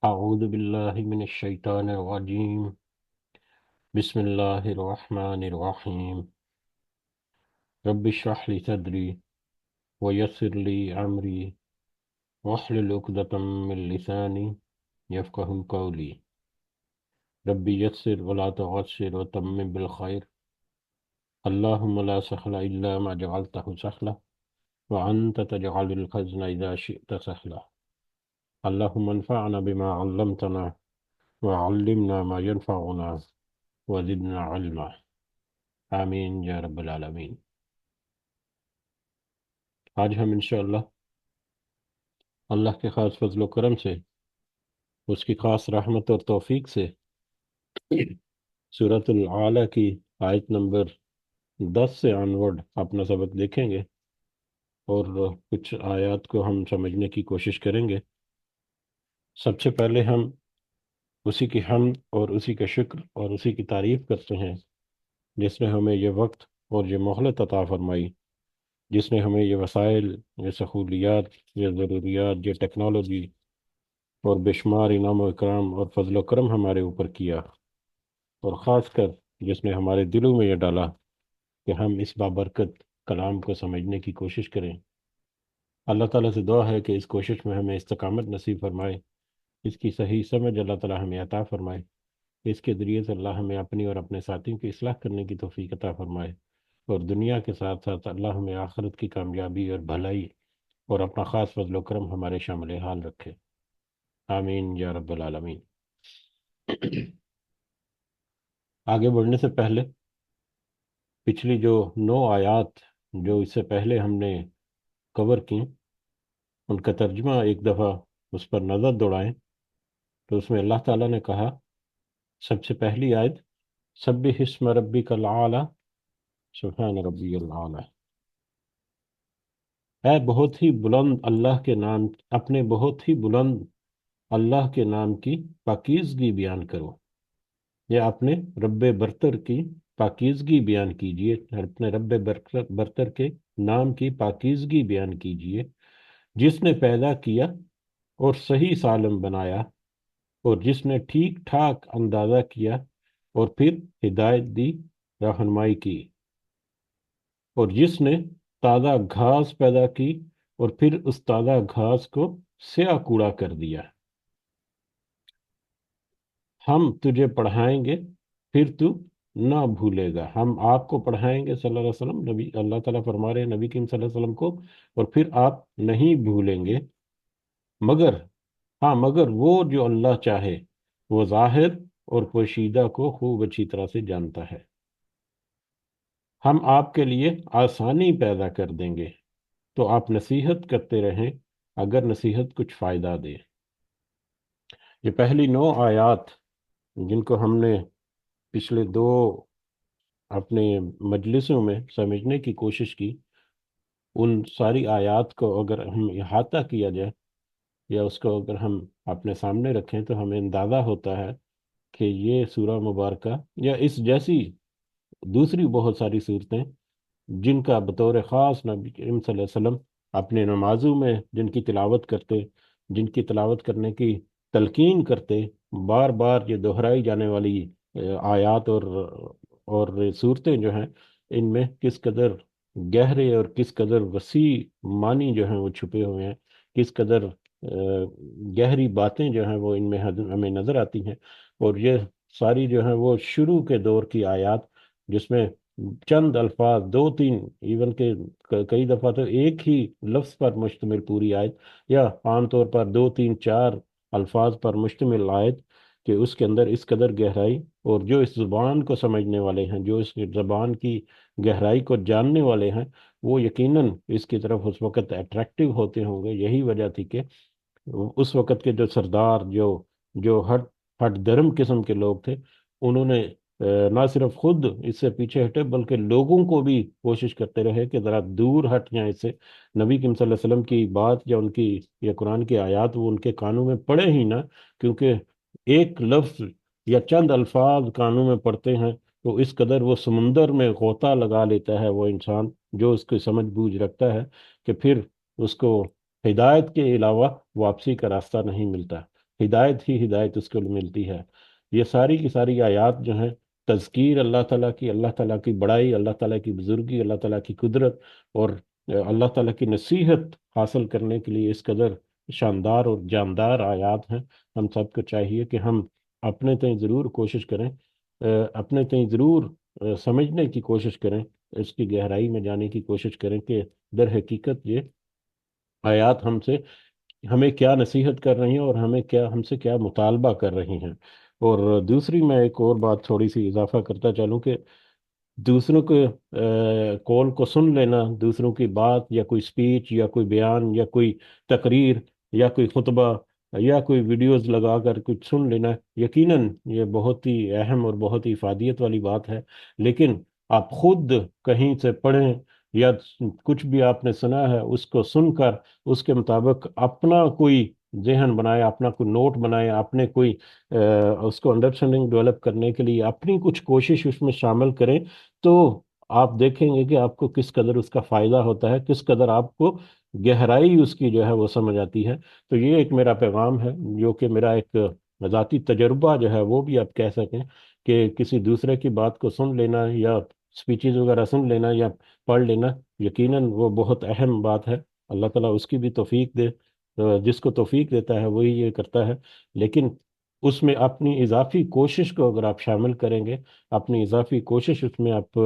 أعوذ بالله من الشيطان الرجيم. بسم الله الرحمن الرحيم. رب اشرح لي صدري ويسر لي أمري واحلل عقدة من لساني يفقه قولي. رب يسر ولا تعسر وتمم بالخير. اللهم لا سهل إلا ما جعلته سهلا وأنت تجعل الحزن إذا شئت سهلا. اللهم انفعنا بما علمتنا وعلمنا ما ينفعنا وزدنا علما. آمین یا رب العالمین۔ آج ہم انشاءاللہ اللہ کے خاص فضل و کرم سے، اس کی خاص رحمت اور توفیق سے سورۃ العلیٰ کی آیت نمبر 10 سے آنورڈ اپنا سبق دیکھیں گے، اور کچھ آیات کو ہم سمجھنے کی کوشش کریں گے۔ سب سے پہلے ہم اسی کی حمد اور اسی کا شکر اور اسی کی تعریف کرتے ہیں جس نے ہمیں یہ وقت اور یہ مہلت عطا فرمائی، جس نے ہمیں یہ وسائل، یہ سہولیات، یہ ضروریات، یہ ٹیکنالوجی اور بے شمار انعام و اکرام اور فضل و کرم ہمارے اوپر کیا، اور خاص کر جس نے ہمارے دلوں میں یہ ڈالا کہ ہم اس بابرکت کلام کو سمجھنے کی کوشش کریں۔ اللہ تعالیٰ سے دعا ہے کہ اس کوشش میں ہمیں استقامت نصیب فرمائے، اس کی صحیح سمجھ اللہ تعالیٰ ہمیں عطا فرمائے، اس کے ذریعے سے اللہ ہمیں اپنی اور اپنے ساتھیوں کی اصلاح کرنے کی توفیق عطا فرمائے، اور دنیا کے ساتھ ساتھ اللہ ہمیں آخرت کی کامیابی اور بھلائی اور اپنا خاص فضل و کرم ہمارے شامل حال رکھے۔ آمین یا رب العالمین۔ آگے بڑھنے سے پہلے پچھلی جو 9 آیات جو اس سے پہلے ہم نے کور کی، ان کا ترجمہ ایک دفعہ اس پر نظر دوڑائیں تو اس میں اللہ تعالیٰ نے کہا، سب سے پہلی آیت، سبح اسم ربک العالی، سبحان ربی العالی، اے بہت ہی بلند اللہ کے نام، اپنے بہت ہی بلند اللہ کے نام کی پاکیزگی بیان کرو، یا اپنے رب برتر کی پاکیزگی بیان کیجئے، اپنے رب برتر کے نام کی پاکیزگی بیان کیجئے، جس نے پیدا کیا اور صحیح سالم بنایا، اور جس نے ٹھیک ٹھاک اندازہ کیا اور پھر ہدایت دی، رہنمائی کی، اور جس نے تازہ گھاس پیدا کی اور پھر اس تازہ گھاس کو سیاہ کوڑا کر دیا۔ ہم تجھے پڑھائیں گے پھر تو نہ بھولے گا۔ ہم آپ کو پڑھائیں گے صلی اللہ علیہ وسلم، نبی اللہ تعالیٰ فرما رہے ہیں نبی کریم صلی اللہ علیہ وسلم کو، اور پھر آپ نہیں بھولیں گے، مگر مگر وہ جو اللہ چاہے وہ ظاہر اور پوشیدہ کو خوب اچھی طرح سے جانتا ہے۔ ہم آپ کے لیے آسانی پیدا کر دیں گے تو آپ نصیحت کرتے رہیں اگر نصیحت کچھ فائدہ دے۔ یہ پہلی 9 آیات جن کو ہم نے پچھلے 2 اپنے مجلسوں میں سمجھنے کی کوشش کی، ان ساری آیات کو اگر ہم احاطہ کیا جائے یا اس کو اگر ہم اپنے سامنے رکھیں تو ہمیں اندازہ ہوتا ہے کہ یہ سورہ مبارکہ یا اس جیسی دوسری بہت ساری صورتیں جن کا بطور خاص نبی کریم صلی اللہ علیہ وسلم اپنے نمازوں میں جن کی تلاوت کرتے، جن کی تلاوت کرنے کی تلقین کرتے، بار بار یہ دہرائی جانے والی آیات اور صورتیں جو ہیں، ان میں کس قدر گہرے اور کس قدر وسیع معنی جو ہیں وہ چھپے ہوئے ہیں، کس قدر گہری باتیں جو ہیں وہ ان میں ہمیں نظر آتی ہیں۔ اور یہ ساری جو ہیں وہ شروع کے دور کی آیات، جس میں چند الفاظ، 2 3، ایون کہ کئی دفعہ تو ایک ہی لفظ پر مشتمل پوری آیت، یا عام طور پر 2 3 4 الفاظ پر مشتمل آیت، کہ اس کے اندر اس قدر گہرائی، اور جو اس زبان کو سمجھنے والے ہیں، جو اس زبان کی گہرائی کو جاننے والے ہیں، وہ یقیناً اس کی طرف اس وقت اٹریکٹیو ہوتے ہوں گے۔ یہی وجہ تھی کہ اس وقت کے جو سردار، جو ہٹ درم قسم کے لوگ تھے، انہوں نے نہ صرف خود اس سے پیچھے ہٹے بلکہ لوگوں کو بھی کوشش کرتے رہے کہ ذرا دور ہٹ جائیں اس سے، نبی کریم صلی اللہ علیہ وسلم کی بات یا ان کی یا قرآن کی آیات وہ ان کے کانوں میں پڑے ہی نہ، کیونکہ ایک لفظ یا چند الفاظ کانوں میں پڑتے ہیں تو اس قدر وہ سمندر میں غوطہ لگا لیتا ہے وہ انسان جو اس کی سمجھ بوجھ رکھتا ہے، کہ پھر اس کو ہدایت کے علاوہ واپسی کا راستہ نہیں ملتا۔ ہدایت ہی ہدایت اس کو ملتی ہے۔ یہ ساری کی ساری آیات جو ہیں تذکیر اللہ تعالیٰ کی، اللہ تعالیٰ کی بڑائی، اللہ تعالیٰ کی بزرگی، اللہ تعالیٰ کی قدرت اور اللہ تعالیٰ کی نصیحت حاصل کرنے کے لیے اس قدر شاندار اور جاندار آیات ہیں۔ ہم سب کو چاہیے کہ ہم اپنے تئیں ضرور کوشش کریں، اپنے تئیں ضرور سمجھنے کی کوشش کریں، اس کی گہرائی میں جانے کی کوشش کریں کہ در حقیقت یہ آیات ہمیں کیا نصیحت کر رہی ہیں اور ہم سے کیا مطالبہ کر رہی ہیں۔ اور دوسری میں ایک اور بات تھوڑی سی اضافہ کرتا چلوں کہ دوسروں کے کال کو سن لینا، دوسروں کی بات یا کوئی سپیچ یا کوئی بیان یا کوئی تقریر یا کوئی خطبہ یا کوئی ویڈیوز لگا کر کچھ سن لینا، یقیناً یہ بہت ہی اہم اور بہت ہی افادیت والی بات ہے، لیکن آپ خود کہیں سے پڑھیں یا کچھ بھی آپ نے سنا ہے اس کو سن کر اس کے مطابق اپنا کوئی ذہن بنائے، اپنا کوئی نوٹ بنائے، اپنے کوئی اس کو انڈرسٹینڈنگ ڈیولپ کرنے کے لیے اپنی کچھ کوشش اس میں شامل کریں، تو آپ دیکھیں گے کہ آپ کو کس قدر اس کا فائدہ ہوتا ہے، کس قدر آپ کو گہرائی اس کی جو ہے وہ سمجھ آتی ہے۔ تو یہ ایک میرا پیغام ہے، جو کہ میرا ایک ذاتی تجربہ جو ہے وہ بھی آپ کہہ سکیں کہ کسی دوسرے کی بات کو سن لینا یا سپیچز وغیرہ سن لینا یا پڑھ لینا، یقیناً وہ بہت اہم بات ہے۔ اللہ تعالیٰ اس کی بھی توفیق دے، جس کو توفیق دیتا ہے وہی یہ کرتا ہے، لیکن اس میں اپنی اضافی کوشش کو اگر آپ شامل کریں گے، اپنی اضافی کوشش اس میں آپ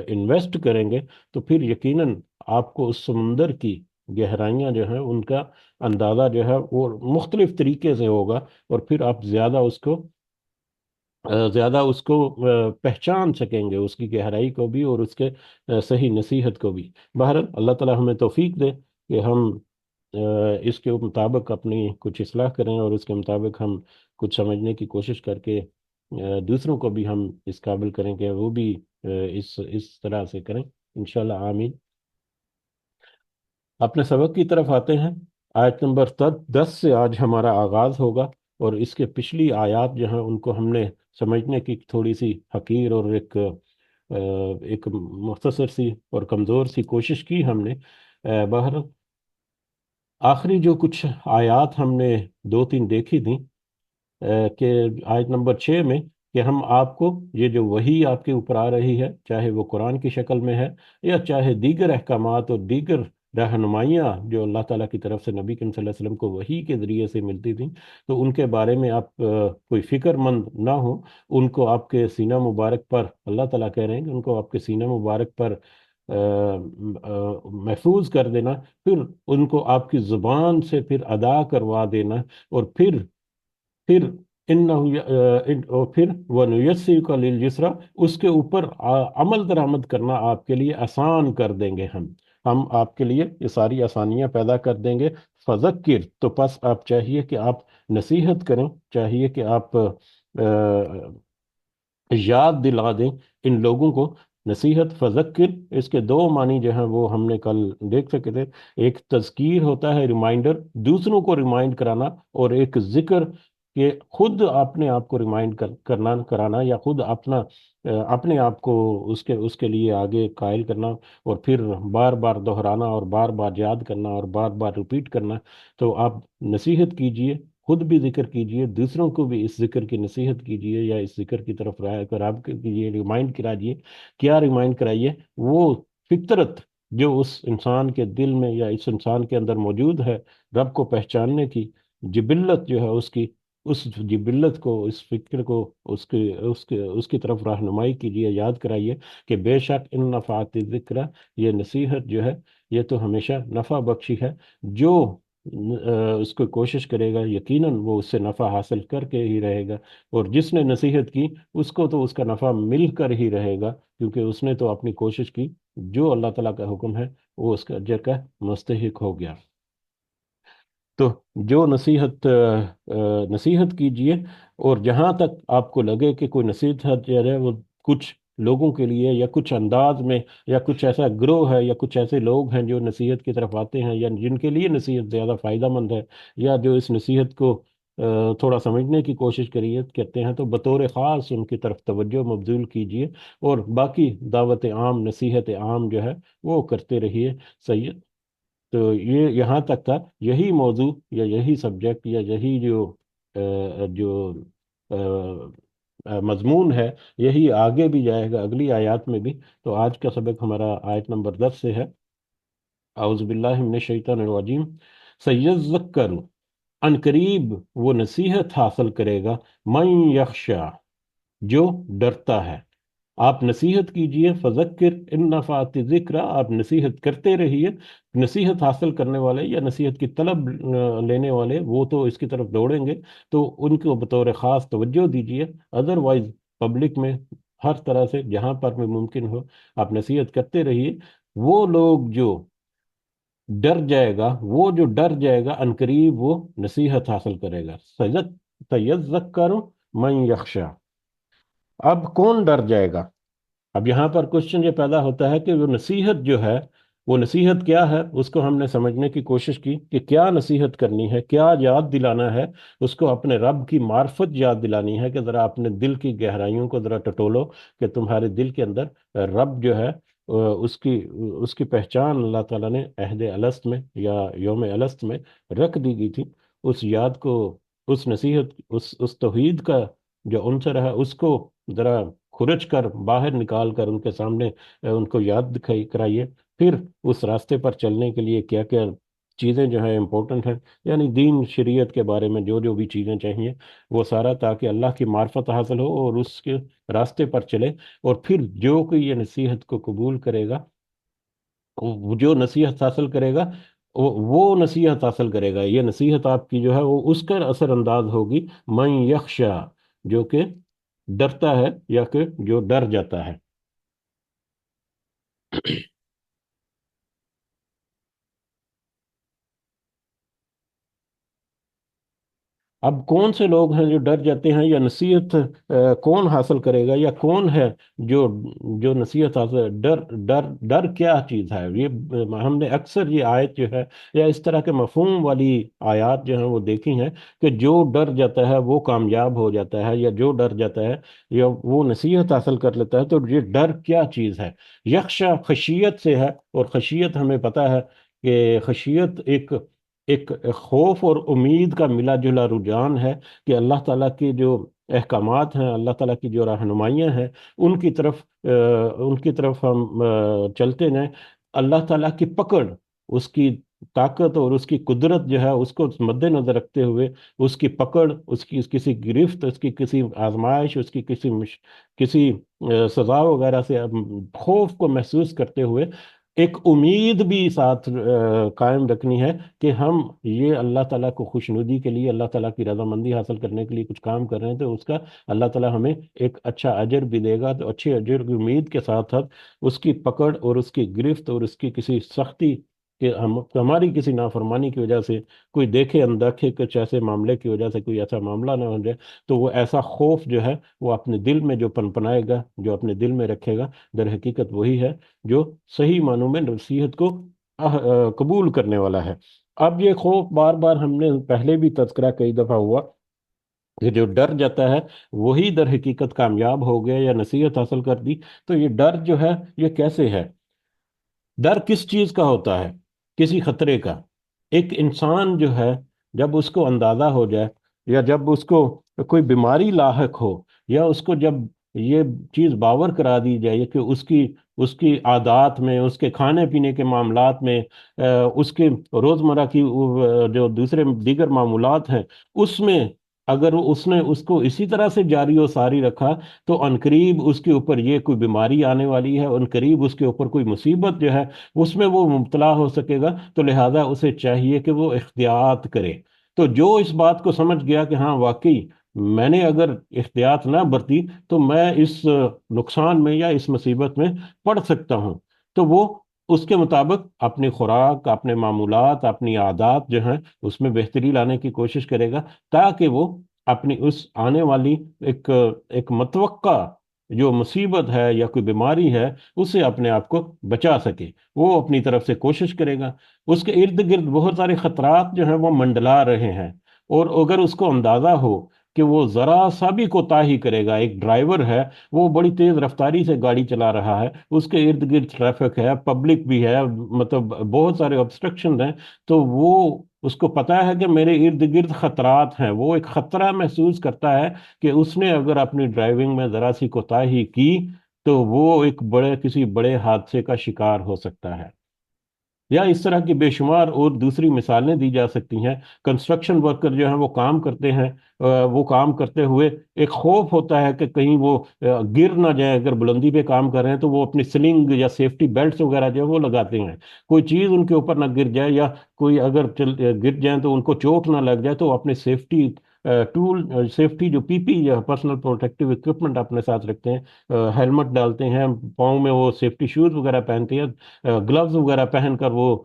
انویسٹ کریں گے، تو پھر یقیناً آپ کو اس سمندر کی گہرائیاں جو ہیں ان کا اندازہ جو ہے وہ مختلف طریقے سے ہوگا، اور پھر آپ زیادہ اس کو پہچان سکیں گے، اس کی گہرائی کو بھی اور اس کے صحیح نصیحت کو بھی۔ بہرحال اللہ تعالی ہمیں توفیق دے کہ ہم اس کے مطابق اپنی کچھ اصلاح کریں، اور اس کے مطابق ہم کچھ سمجھنے کی کوشش کر کے دوسروں کو بھی ہم اس قابل کریں کہ وہ بھی اس طرح سے کریں، انشاءاللہ آمین۔ اپنے سبق کی طرف آتے ہیں۔ آیت نمبر 10 سے آج ہمارا آغاز ہوگا، اور اس کے پچھلی آیات جو ہیں ان کو ہم نے سمجھنے کی تھوڑی سی حقیر اور ایک مختصر سی اور کمزور سی کوشش کی ہم نے۔ بہر آخری جو کچھ آیات ہم نے دو تین دیکھی تھیں، کہ آیت نمبر 6 میں کہ ہم آپ کو یہ جو وحی آپ کے اوپر آ رہی ہے، چاہے وہ قرآن کی شکل میں ہے یا چاہے دیگر احکامات اور دیگر رہنمائیاں جو اللہ تعالیٰ کی طرف سے نبی کریم صلی اللہ علیہ وسلم کو وحی کے ذریعے سے ملتی تھیں، تو ان کے بارے میں آپ کوئی فکر مند نہ ہو، ان کو آپ کے سینہ مبارک پر اللہ تعالیٰ کہہ رہے ہیں کہ ان کو آپ کے سینہ مبارک پر محفوظ کر دینا، پھر ان کو آپ کی زبان سے پھر ادا کروا دینا، اور پھر اور پھر وَنُيَسِّرُكَ لِلْيُسْرَىٰ، اس کے اوپر عمل درآمد کرنا آپ کے لیے آسان کر دیں گے ہم آپ کے لیے یہ ساری آسانیاں پیدا کر دیں گے۔ فذکر، تو پس آپ چاہیے کہ آپ نصیحت کریں، چاہیے کہ آپ یاد دلا دیں ان لوگوں کو۔ نصیحت، فذکر، اس کے دو معنی جو ہیں وہ ہم نے کل دیکھ سکے تھے۔ ایک تذکیر ہوتا ہے، ریمائنڈر، دوسروں کو ریمائنڈ کرانا، اور ایک ذکر کہ خود اپنے آپ کو ریمائنڈ کرانا، یا خود اپنے آپ کو اس کے لیے آگے قائل کرنا، اور پھر بار بار دہرانا اور بار بار یاد کرنا اور بار بار ریپیٹ کرنا۔ تو آپ نصیحت کیجئے، خود بھی ذکر کیجئے، دوسروں کو بھی اس ذکر کی نصیحت کیجئے یا اس ذکر کی طرف رائے کر آپ کیجئے، ریمائنڈ کرائیے۔ کیا ریمائنڈ کرائیے؟ وہ فطرت جو اس انسان کے دل میں یا اس انسان کے اندر موجود ہے، رب کو پہچاننے کی جبلت جو ہے اس جبلت کو، اس فکر کو، اس کی طرف رہنمائی کیجیے، یاد کرائیے کہ بے شک ان نفعات ذکر، یہ نصیحت جو ہے یہ تو ہمیشہ نفع بخشی ہے۔ جو اس کو کوشش کرے گا یقیناً وہ اس سے نفع حاصل کر کے ہی رہے گا، اور جس نے نصیحت کی اس کو تو اس کا نفع مل کر ہی رہے گا، کیونکہ اس نے تو اپنی کوشش کی۔ جو اللہ تعالیٰ کا حکم ہے وہ اس کا اجر کا مستحق ہو گیا۔ تو جو نصیحت کیجئے، اور جہاں تک آپ کو لگے کہ کوئی نصیحت جو ہے وہ کچھ لوگوں کے لیے یا کچھ انداز میں، یا کچھ ایسا گروہ ہے یا کچھ ایسے لوگ ہیں جو نصیحت کی طرف آتے ہیں یا جن کے لیے نصیحت زیادہ فائدہ مند ہے، یا جو اس نصیحت کو تھوڑا سمجھنے کی کوشش کرتے ہیں، تو بطور خاص ان کی طرف توجہ مبذول کیجئے، اور باقی دعوت عام، نصیحت عام جو ہے وہ کرتے رہیے۔ سید تو یہ یہاں تک تھا، یہی موضوع یا یہی سبجیکٹ یا یہی جو مضمون ہے، یہی آگے بھی جائے گا اگلی آیات میں بھی۔ تو آج کا سبق ہمارا آیت نمبر 10 سے ہے۔ اعوذ باللہ من الشیطان الرجیم، سیذکر، ان قریب وہ نصیحت حاصل کرے گا، من یخشا، جو ڈرتا ہے۔ آپ نصیحت کیجئے، فذکر ان نفعت ذکر، آپ نصیحت کرتے رہیے۔ نصیحت حاصل کرنے والے یا نصیحت کی طلب لینے والے وہ تو اس کی طرف دوڑیں گے، تو ان کو بطور خاص توجہ دیجئے۔ ادروائز پبلک میں ہر طرح سے جہاں پر بھی ممکن ہو آپ نصیحت کرتے رہیے۔ وہ لوگ جو ڈر جائے گا، وہ جو ڈر جائے گا عنقریب وہ نصیحت حاصل کرے گا۔ سیذکر من یخشا، اب کون ڈر جائے گا؟ اب یہاں پر کوشچن یہ پیدا ہوتا ہے کہ وہ نصیحت جو ہے، وہ نصیحت کیا ہے، اس کو ہم نے سمجھنے کی کوشش کی کہ کیا نصیحت کرنی ہے، کیا یاد دلانا ہے۔ اس کو اپنے رب کی معرفت یاد دلانی ہے کہ ذرا اپنے دل کی گہرائیوں کو ذرا ٹٹولو، کہ تمہارے دل کے اندر رب جو ہے اس کی پہچان اللہ تعالیٰ نے عہد الست میں یا یوم الست میں رکھ دی گئی تھی۔ اس یاد کو، اس نصیحت، اس توحید کا جو عنصر ہے، اس کو ذرا کھرچ کر باہر نکال کر ان کے سامنے ان کو یاد دکھائی کرائیے۔ پھر اس راستے پر چلنے کے لیے کیا کیا چیزیں جو ہیں امپورٹنٹ ہیں، یعنی دین شریعت کے بارے میں جو جو بھی چیزیں چاہیے وہ سارا، تاکہ اللہ کی معرفت حاصل ہو اور اس کے راستے پر چلے۔ اور پھر جو کوئی یہ نصیحت کو قبول کرے گا، جو نصیحت حاصل کرے گا، وہ نصیحت حاصل کرے گا، یہ نصیحت آپ کی جو ہے وہ اس کا اثر انداز ہوگی، من یخشا، جو کہ ڈرتا ہے یا کہ جو ڈر جاتا ہے۔ اب کون سے لوگ ہیں جو ڈر جاتے ہیں، یا نصیحت کون حاصل کرے گا، یا کون ہے جو جو نصیحت حاصل، ڈر کیا چیز ہے؟ یہ ہم نے اکثر یہ آیت جو ہے یا اس طرح کے مفہوم والی آیات جو ہیں وہ دیکھی ہیں کہ جو ڈر جاتا ہے وہ کامیاب ہو جاتا ہے، یا جو ڈر جاتا ہے یا وہ نصیحت حاصل کر لیتا ہے۔ تو یہ ڈر کیا چیز ہے؟ یخشا خشیت سے ہے، اور خشیت ہمیں پتہ ہے کہ خشیت ایک خوف اور امید کا ملا جلا رجحان ہے، کہ اللہ تعالیٰ کے جو احکامات ہیں، اللہ تعالیٰ کی جو رہنمائیاں ہیں، ان کی طرف ہم چلتے جائیں۔ اللہ تعالیٰ کی پکڑ، اس کی طاقت اور اس کی قدرت جو ہے اس کو مد نظر رکھتے ہوئے، اس کی پکڑ، اس کی کسی گرفت، اس کی کسی آزمائش، اس کی کسی سزا وغیرہ سے خوف کو محسوس کرتے ہوئے ایک امید بھی ساتھ قائم رکھنی ہے کہ ہم یہ اللہ تعالیٰ کو خوشنودی کے لیے، اللہ تعالیٰ کی رضامندی حاصل کرنے کے لیے کچھ کام کر رہے ہیں، تو اس کا اللہ تعالیٰ ہمیں ایک اچھا اجر بھی دے گا۔ تو اچھے اجر کی امید کے ساتھ ساتھ اس کی پکڑ اور اس کی گرفت اور اس کی کسی سختی کہ ہماری کسی نافرمانی کی وجہ سے، کوئی دیکھے اندیکھے کچھ ایسے معاملے کی وجہ سے کوئی ایسا معاملہ نہ ہو جائے، تو وہ ایسا خوف جو ہے وہ اپنے دل میں جو پنپنائے گا، جو اپنے دل میں رکھے گا، در حقیقت وہی ہے جو صحیح معنوں میں نصیحت کو قبول کرنے والا ہے۔ اب یہ خوف بار بار ہم نے پہلے بھی تذکرہ کئی دفعہ ہوا کہ جو ڈر جاتا ہے وہی در حقیقت کامیاب ہو گیا یا نصیحت حاصل کر دی۔ تو یہ ڈر جو ہے یہ کیسے ہے؟ ڈر کس چیز کا ہوتا ہے؟ کسی خطرے کا۔ ایک انسان جو ہے جب اس کو اندازہ ہو جائے، یا جب اس کو کوئی بیماری لاحق ہو، یا اس کو جب یہ چیز باور کرا دی جائے کہ اس کی عادات میں، اس کے کھانے پینے کے معاملات میں، اس کے روزمرہ کی جو دیگر معمولات ہیں اس میں، اگر اس نے اس کو اسی طرح سے جاری و ساری رکھا، تو عنقریب اس کے اوپر یہ کوئی بیماری آنے والی ہے، عنقریب اس کے اوپر کوئی مصیبت جو ہے اس میں وہ مبتلا ہو سکے گا۔ تو لہٰذا اسے چاہیے کہ وہ احتیاط کرے۔ تو جو اس بات کو سمجھ گیا کہ ہاں واقعی میں نے اگر احتیاط نہ برتی تو میں اس نقصان میں یا اس مصیبت میں پڑ سکتا ہوں، تو وہ اس کے مطابق اپنی خوراک، اپنے معمولات، اپنی عادات جو ہیں اس میں بہتری لانے کی کوشش کرے گا، تاکہ وہ اپنی اس آنے والی ایک متوقع جو مصیبت ہے یا کوئی بیماری ہے اسے اپنے آپ کو بچا سکے۔ وہ اپنی طرف سے کوشش کرے گا۔ اس کے ارد گرد بہت سارے خطرات جو ہیں وہ منڈلا رہے ہیں، اور اگر اس کو اندازہ ہو کہ وہ ذرا سا بھی کوتاہی کرے گا. ایک ڈرائیور ہے، وہ بڑی تیز رفتاری سے گاڑی چلا رہا ہے، اس کے ارد گرد ٹریفک ہے، پبلک بھی ہے، مطلب بہت سارے obstructions ہیں. تو وہ اس کو پتا ہے کہ میرے ارد گرد خطرات ہیں، وہ ایک خطرہ محسوس کرتا ہے کہ اس نے اگر اپنی ڈرائیونگ میں ذرا سی کوتاہی کی تو وہ ایک کسی بڑے حادثے کا شکار ہو سکتا ہے. یا اس طرح کی بے شمار اور دوسری مثالیں دی جا سکتی ہیں. کنسٹرکشن ورکر جو ہیں وہ کام کرتے ہیں، وہ کام کرتے ہوئے ایک خوف ہوتا ہے کہ کہیں وہ گر نہ جائیں. اگر بلندی پہ کام کر رہے ہیں تو وہ اپنی سلنگ یا سیفٹی بیلٹس وغیرہ جو ہے وہ لگاتے ہیں، کوئی چیز ان کے اوپر نہ گر جائے، یا کوئی اگر گر جائیں تو ان کو چوٹ نہ لگ جائے، تو وہ اپنے سیفٹی ٹول، سیفٹی جو پی پی یا پرسنل پروٹیکٹیو اکوپمنٹ اپنے ساتھ رکھتے ہیں، ہیلمٹ ڈالتے ہیں پاؤں میں، وہ سیفٹی شوز وغیرہ پہنتے ہیں، گلوز وغیرہ پہن کر وہ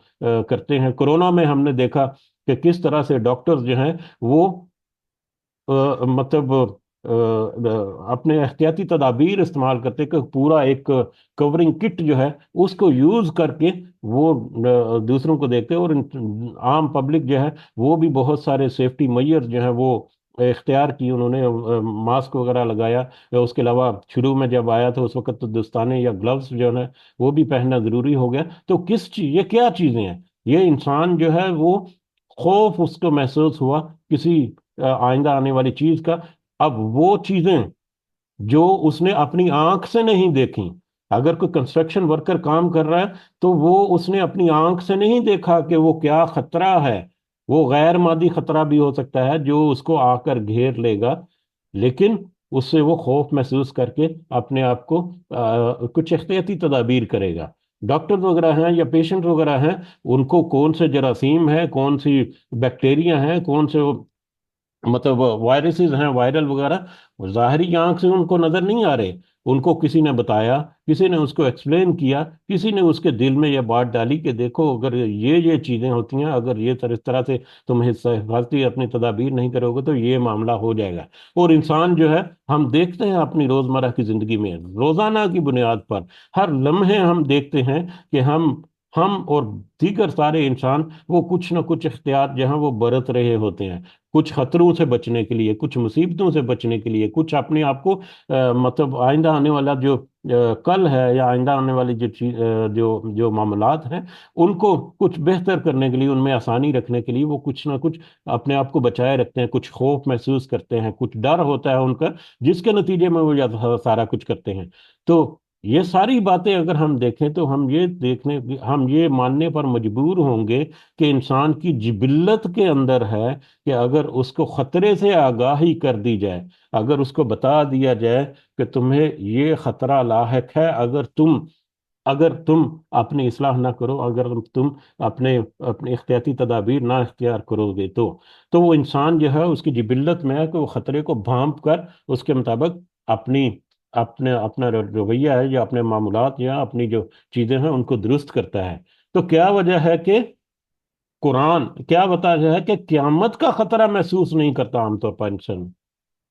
کرتے ہیں. کورونا میں ہم نے دیکھا کہ کس طرح سے ڈاکٹرز جو ہیں وہ مطلب اپنے احتیاطی تدابیر استعمال کرتے کہ پورا ایک کورنگ کٹ جو ہے اس کو یوز کر کے وہ دوسروں کو دیکھتے. اور عام پبلک جو ہے وہ بھی بہت سارے سیفٹی میئر جو ہیں وہ اختیار کی، انہوں نے ماسک وغیرہ لگایا. اس کے علاوہ شروع میں جب آیا تھا اس وقت تو دستانے یا گلوز جو ہے وہ بھی پہننا ضروری ہو گیا. تو کس چیز، یہ کیا چیزیں ہیں؟ یہ انسان جو ہے وہ خوف اس کو محسوس ہوا کسی آئندہ آنے والی چیز کا. اب وہ چیزیں جو اس نے اپنی آنکھ سے نہیں دیکھی، اگر کوئی کنسٹرکشن ورکر کام کر رہا ہے تو وہ اس نے اپنی آنکھ سے نہیں دیکھا کہ وہ کیا خطرہ ہے. وہ غیر مادی خطرہ بھی ہو سکتا ہے جو اس کو آ کر گھیر لے گا، لیکن اس سے وہ خوف محسوس کر کے اپنے آپ کو کچھ احتیاطی تدابیر کرے گا. ڈاکٹر وغیرہ ہیں یا پیشنٹ وغیرہ ہیں، ان کو کون سے جراثیم ہیں، کون سی بیکٹیریا ہیں، کون سے مطلب وائرسز ہیں، وائرل وغیرہ، ظاہری آنکھ سے ان کو نظر نہیں آ رہے. ان کو کسی نے بتایا، کسی نے اس کو ایکسپلین کیا، کسی نے اس کے دل میں یہ بات ڈالی کہ دیکھو اگر یہ چیزیں ہوتی ہیں، اگر اس طرح سے تم حفاظتی اپنی تدابیر نہیں کرو گے تو یہ معاملہ ہو جائے گا. اور انسان جو ہے، ہم دیکھتے ہیں اپنی روزمرہ کی زندگی میں روزانہ کی بنیاد پر ہر لمحے ہم دیکھتے ہیں کہ ہم اور دیگر سارے انسان وہ کچھ نہ کچھ احتیاط جو ہیں وہ برت رہے ہوتے ہیں، کچھ خطروں سے بچنے کے لیے، کچھ مصیبتوں سے بچنے کے لیے، کچھ اپنے آپ کو مطلب آئندہ آنے والا جو کل ہے یا آئندہ آنے والی جو چیز جو معاملات ہیں ان کو کچھ بہتر کرنے کے لیے، ان میں آسانی رکھنے کے لیے وہ کچھ نہ کچھ اپنے آپ کو بچائے رکھتے ہیں. کچھ خوف محسوس کرتے ہیں، کچھ ڈر ہوتا ہے ان کا، جس کے نتیجے میں وہ سارا کچھ کرتے ہیں. تو یہ ساری باتیں اگر ہم دیکھیں تو ہم یہ ماننے پر مجبور ہوں گے کہ انسان کی جبلت کے اندر ہے کہ اگر اس کو خطرے سے آگاہی کر دی جائے، اگر اس کو بتا دیا جائے کہ تمہیں یہ خطرہ لاحق ہے، اگر تم اپنی اصلاح نہ کرو، اگر تم اپنے احتیاطی تدابیر نہ اختیار کرو گے تو وہ انسان جو ہے اس کی جبلت میں ہے کہ وہ خطرے کو بھانپ کر اس کے مطابق اپنی اپنا رویہ ہے یا اپنے معاملات یا اپنی جو چیزیں ہیں ان کو درست کرتا ہے. تو کیا وجہ ہے کہ قرآن کیا بتایا ہے کہ قیامت کا خطرہ محسوس نہیں کرتا عام طور پر انسان؟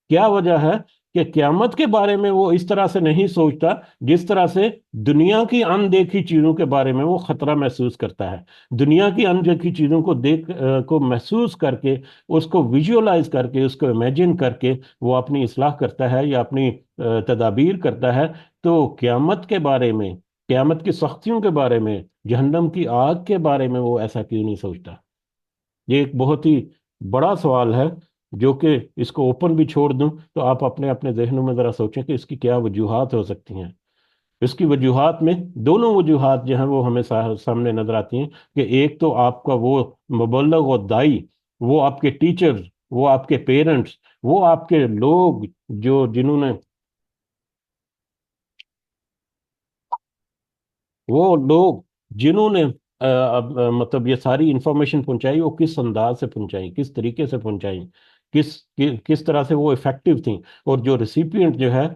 کیا وجہ ہے کہ قیامت کے بارے میں وہ اس طرح سے نہیں سوچتا جس طرح سے دنیا کی اندیکھی چیزوں کے بارے میں وہ خطرہ محسوس کرتا ہے. دنیا کی اندیکھی چیزوں کو محسوس کر کے، اس کو ویژولائز کر کے، اس کو امیجن کر کے وہ اپنی اصلاح کرتا ہے یا اپنی تدابیر کرتا ہے. تو قیامت کے بارے میں، قیامت کی سختیوں کے بارے میں، جہنم کی آگ کے بارے میں وہ ایسا کیوں نہیں سوچتا؟ یہ ایک بہت ہی بڑا سوال ہے، جو کہ اس کو اوپن بھی چھوڑ دوں تو آپ اپنے اپنے ذہنوں میں ذرا سوچیں کہ اس کی کیا وجوہات ہو سکتی ہیں. اس کی وجوہات میں دونوں وجوہات جو ہیں وہ ہمیں سامنے نظر آتی ہیں. کہ ایک تو آپ کا وہ مبلغ و دائی، وہ آپ کے ٹیچرز، وہ آپ کے پیرنٹس، وہ آپ کے لوگ جنہوں نے، وہ لوگ جنہوں نے مطلب یہ ساری انفارمیشن پہنچائی، وہ کس انداز سے پہنچائی، کس طریقے سے پہنچائی، کس طرح سے وہ افیکٹو تھیں. اور جو ریسیپینٹ جو ہے،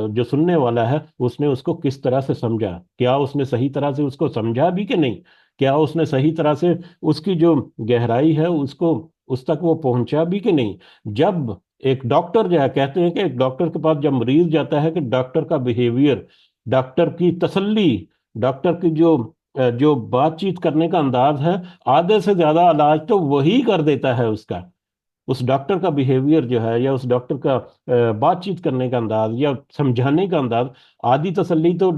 جو سننے والا ہے، اس نے اس کو کس طرح سے سمجھا، کیا اس نے صحیح طرح سے اس کو سمجھا بھی کہ نہیں، کیا اس نے صحیح طرح سے اس کی جو گہرائی ہے اس تک وہ پہنچا بھی کہ نہیں. جب ایک ڈاکٹر جو ہے، کہتے ہیں کہ ایک ڈاکٹر کے پاس جب مریض جاتا ہے کہ ڈاکٹر کا بیہیویئر، ڈاکٹر کی تسلی، ڈاکٹر کی جو بات چیت کرنے کا انداز ہے، آدھے سے زیادہ علاج تو وہی کر دیتا ہے اس کا. اس ڈاکٹر کا بیہیویئر جو ہے، یا اس ڈاکٹر کا بات چیت کرنے کا انداز یا سمجھانے کا انداز، آدھی تسلی تو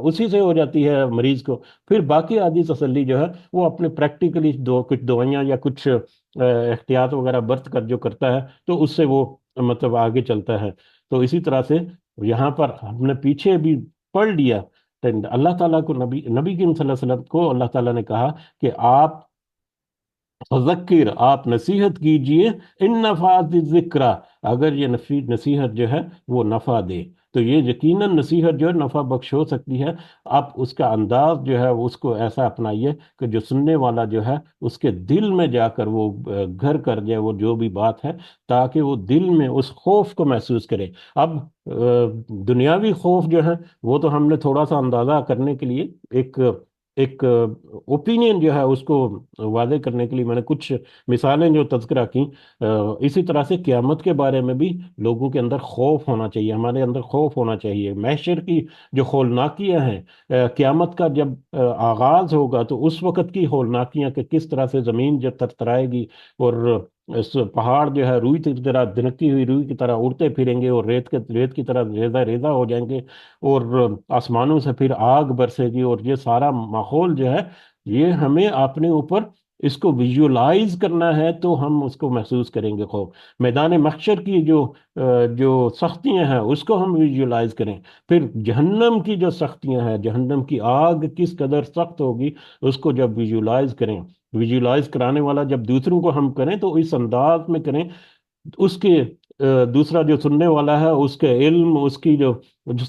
اسی سے ہو جاتی ہے مریض کو، پھر باقی آدھی تسلی جو ہے وہ اپنے پریکٹیکلی کچھ دوائیاں یا کچھ احتیاط وغیرہ برت کر جو کرتا ہے، تو اس سے وہ مطلب آگے چلتا ہے۔ تو اسی طرح سے یہاں پر ہم نے پیچھے بھی پڑھ لیا، تو اللہ تعالیٰ کو، نبی کریم صلی اللہ علیہ وسلم کو اللہ تعالیٰ نے کہا کہ آپ فذکر، آپ نصیحت کیجئے، ان نفعت الذکرہ، اگر یہ نصیحت جو ہے وہ نفع دے تو یہ یقیناً نصیحت جو ہے نفع بخش ہو سکتی ہے۔ آپ اس کا انداز جو ہے اس کو ایسا اپنائیے کہ جو سننے والا جو ہے اس کے دل میں جا کر وہ گھر کر جائے وہ جو بھی بات ہے، تاکہ وہ دل میں اس خوف کو محسوس کرے۔ اب دنیاوی خوف جو ہے وہ تو ہم نے تھوڑا سا اندازہ کرنے کے لیے ایک ایک اوپینین جو ہے اس کو واضح کرنے کے لیے میں نے کچھ مثالیں جو تذکرہ کی۔ اسی طرح سے قیامت کے بارے میں بھی لوگوں کے اندر خوف ہونا چاہیے، ہمارے اندر خوف ہونا چاہیے۔ محشر کی جو ہولناکیاں ہیں، قیامت کا جب آغاز ہوگا تو اس وقت کی ہولناکیاں کہ کس طرح سے زمین جب ترترائے گی، اور اس پہاڑ جو ہے روئی کی طرح، دھنکتی ہوئی روئی کی طرح اڑتے پھریں گے، اور ریت کی طرح ریزہ ریزہ ہو جائیں گے، اور آسمانوں سے پھر آگ برسے گی، اور یہ سارا ماحول جو ہے یہ ہمیں اپنے اوپر اس کو ویژولائز کرنا ہے تو ہم اس کو محسوس کریں گے خوف۔ میدان محشر کی جو سختیاں ہیں اس کو ہم ویژولائز کریں، پھر جہنم کی جو سختیاں ہیں، جہنم کی آگ کس قدر سخت ہوگی اس کو جب ویژولائز کریں، ویژولائز کرانے والا جب دوسروں کو ہم کریں تو اس انداز میں کریں، اس کے دوسرا جو سننے والا ہے اس کے علم، اس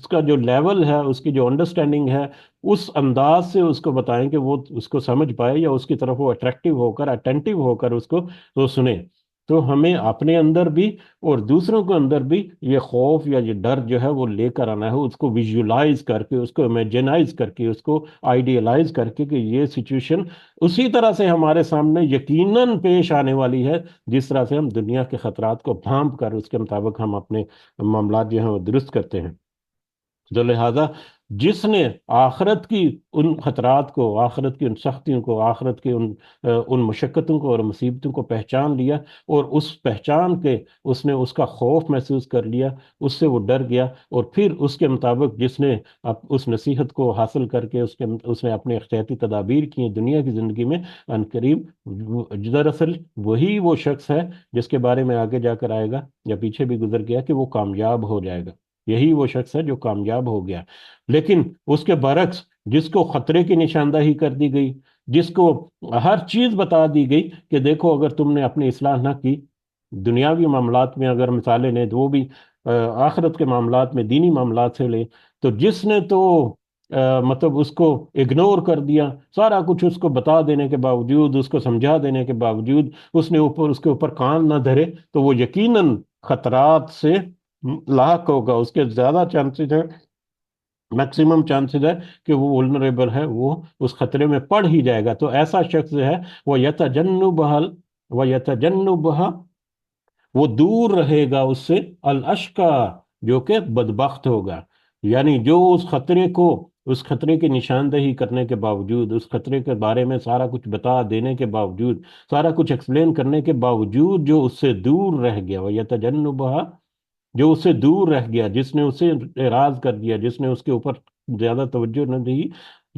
کا جو لیول ہے، اس کی جو انڈرسٹینڈنگ ہے، اس انداز سے اس کو بتائیں کہ وہ اس کو سمجھ پائے، یا اس کی طرف وہ اٹریکٹیو ہو کر، اٹینٹیو ہو کر اس کو وہ سنے۔ تو ہمیں اپنے اندر بھی اور دوسروں کے اندر بھی یہ خوف یا یہ ڈر جو ہے وہ لے کر آنا ہے، اس کو ویژولائز کر کے، اس کو امیجنائز کر کے، اس کو آئیڈیالائز کر کے کہ یہ سچویشن اسی طرح سے ہمارے سامنے یقیناً پیش آنے والی ہے جس طرح سے ہم دنیا کے خطرات کو بھانپ کر اس کے مطابق ہم اپنے معاملات جو ہیں وہ درست کرتے ہیں۔ تو لہذا جس نے آخرت کی ان خطرات کو، آخرت کی ان سختیوں کو، آخرت کی ان مشقتوں کو اور مصیبتوں کو پہچان لیا، اور اس پہچان کے اس نے اس کا خوف محسوس کر لیا، اس سے وہ ڈر گیا، اور پھر اس کے مطابق جس نے اس نصیحت کو حاصل کر کے اس نے اپنے احتیاطی تدابیر کی ہیں دنیا کی زندگی میں، ان قریب دراصل وہی وہ شخص ہے جس کے بارے میں آگے جا کر آئے گا یا پیچھے بھی گزر گیا کہ وہ کامیاب ہو جائے گا۔ یہی وہ شخص ہے جو کامیاب ہو گیا۔ لیکن اس کے برعکس جس کو خطرے کی نشاندہی کر دی گئی، جس کو ہر چیز بتا دی گئی کہ دیکھو اگر تم نے اپنی اصلاح نہ کی، دنیاوی معاملات میں اگر مثالیں لیں تو وہ بھی آخرت کے معاملات میں، دینی معاملات سے لیں، تو جس نے تو مطلب اس کو اگنور کر دیا، سارا کچھ اس کو بتا دینے کے باوجود، اس کو سمجھا دینے کے باوجود اس نے اس کے اوپر کان نہ دھرے، تو وہ یقیناً خطرات سے لاحق ہوگا، اس کے زیادہ چانسز ہیں، میکسیمم چانسز ہے کہ وہ ولنریبل ہے، وہ اس خطرے میں پڑ ہی جائے گا۔ تو ایسا شخص ہے وہ یتجنبها، وہ دور رہے گا اس سے، الاشقا، جو کہ بدبخت ہوگا، یعنی جو اس خطرے کی نشاندہی کرنے کے باوجود، اس خطرے کے بارے میں سارا کچھ بتا دینے کے باوجود، سارا کچھ ایکسپلین کرنے کے باوجود جو اس سے دور رہ گیا، وہ یتجنبها، جو اس سے دور رہ گیا، جس نے اسے اعراض کر دیا، جس نے اس کے اوپر زیادہ توجہ نہ دی،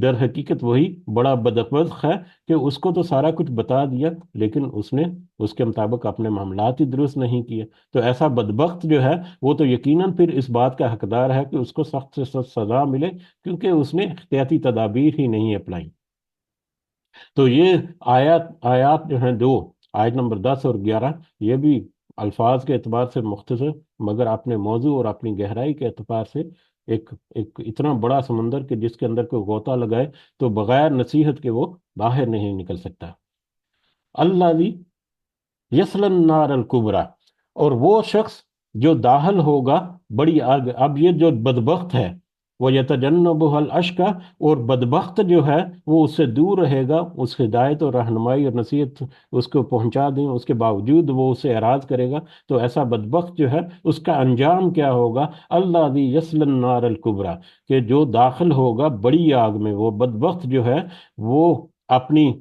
در حقیقت وہی بڑا بدبخت ہے کہ اس کو تو سارا کچھ بتا دیا لیکن اس نے اس کے مطابق اپنے معاملات ہی درست نہیں کیے۔ تو ایسا بدبخت جو ہے وہ تو یقیناً پھر اس بات کا حقدار ہے کہ اس کو سخت سے سخت سزا ملے، کیونکہ اس نے احتیاطی تدابیر ہی نہیں اپنائی۔ تو یہ آیات جو ہیں دو، آیت نمبر 10 اور 11، یہ بھی الفاظ کے اعتبار سے مختصر، مگر اپنے موضوع اور اپنی گہرائی کے اعتبار سے ایک اتنا بڑا سمندر کہ جس کے اندر کوئی غوطہ لگائے تو بغیر نصیحت کے وہ باہر نہیں نکل سکتا۔ اللہ یسل النار الکبریٰ، اور وہ شخص جو داخل ہوگا بڑی آگ۔ اب یہ جو بدبخت ہے وہ یتجنبها الاشقا، اور بدبخت جو ہے وہ اس سے دور رہے گا، اس ہدایت اور رہنمائی اور نصیحت اس کو پہنچا دیں، اس کے باوجود وہ اسے اعراض کرے گا، تو ایسا بدبخت جو ہے اس کا انجام کیا ہوگا؟ اللہ یسل النار الکبریٰ، کہ جو داخل ہوگا بڑی آگ میں، وہ بدبخت جو ہے وہ اپنی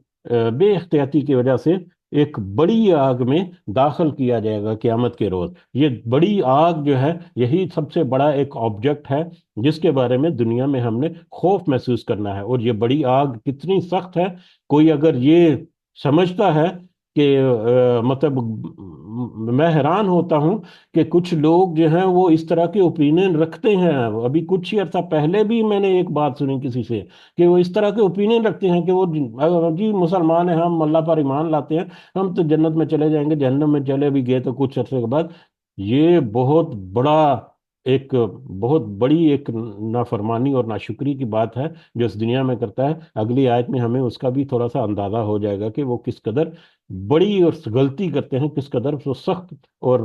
بے احتیاطی کی وجہ سے ایک بڑی آگ میں داخل کیا جائے گا قیامت کے روز۔ یہ بڑی آگ جو ہے یہی سب سے بڑا ایک آبجیکٹ ہے جس کے بارے میں دنیا میں ہم نے خوف محسوس کرنا ہے۔ اور یہ بڑی آگ کتنی سخت ہے، کوئی اگر یہ سمجھتا ہے کہ مطلب میں حیران ہوتا ہوں کہ کچھ لوگ جو ہیں وہ اس طرح کے اوپینین رکھتے ہیں۔ ابھی کچھ ہی عرصہ پہلے بھی میں نے ایک بات سنی کسی سے کہ وہ اس طرح کے اوپینین رکھتے ہیں کہ وہ جی مسلمان ہیں، ہم اللہ پر ایمان لاتے ہیں، ہم تو جنت میں چلے جائیں گے، جہنم میں چلے بھی گئے تو کچھ عرصے کے بعد۔ یہ بہت بڑا ایک بہت بڑی ایک نافرمانی اور ناشکری کی بات ہے جو اس دنیا میں کرتا ہے۔ اگلی آیت میں ہمیں اس کا بھی تھوڑا سا اندازہ ہو جائے گا کہ وہ کس قدر بڑی اور غلطی کرتے ہیں، کس قدر وہ سخت اور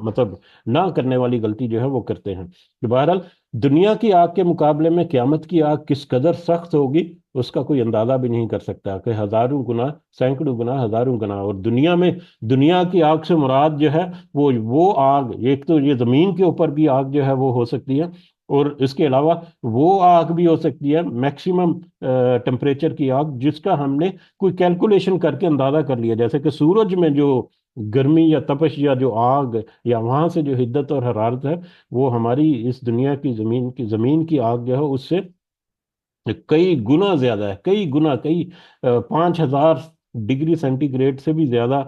مطلب نہ کرنے والی غلطی جو ہے وہ کرتے ہیں۔ بہرحال دنیا کی آگ کے مقابلے میں قیامت کی آگ کس قدر سخت ہوگی اس کا کوئی اندازہ بھی نہیں کر سکتا، کہ ہزاروں گنا، سینکڑوں گنا، ہزاروں گنا۔ اور دنیا میں دنیا کی آگ سے مراد جو ہے وہ آگ، ایک تو یہ زمین کے اوپر بھی آگ جو ہے وہ ہو سکتی ہے، اور اس کے علاوہ وہ آگ بھی ہو سکتی ہے میکسیمم ٹمپریچر کی آگ جس کا ہم نے کوئی کیلکولیشن کر کے اندازہ کر لیا، جیسے کہ سورج میں جو گرمی یا تپش یا جو آگ یا وہاں سے جو حدت اور حرارت ہے وہ ہماری اس دنیا کی زمین کی آگ جو ہے اس سے کئی گنا زیادہ ہے، کئی گنا، کئی 5,000 ڈگری سینٹی گریڈ سے بھی زیادہ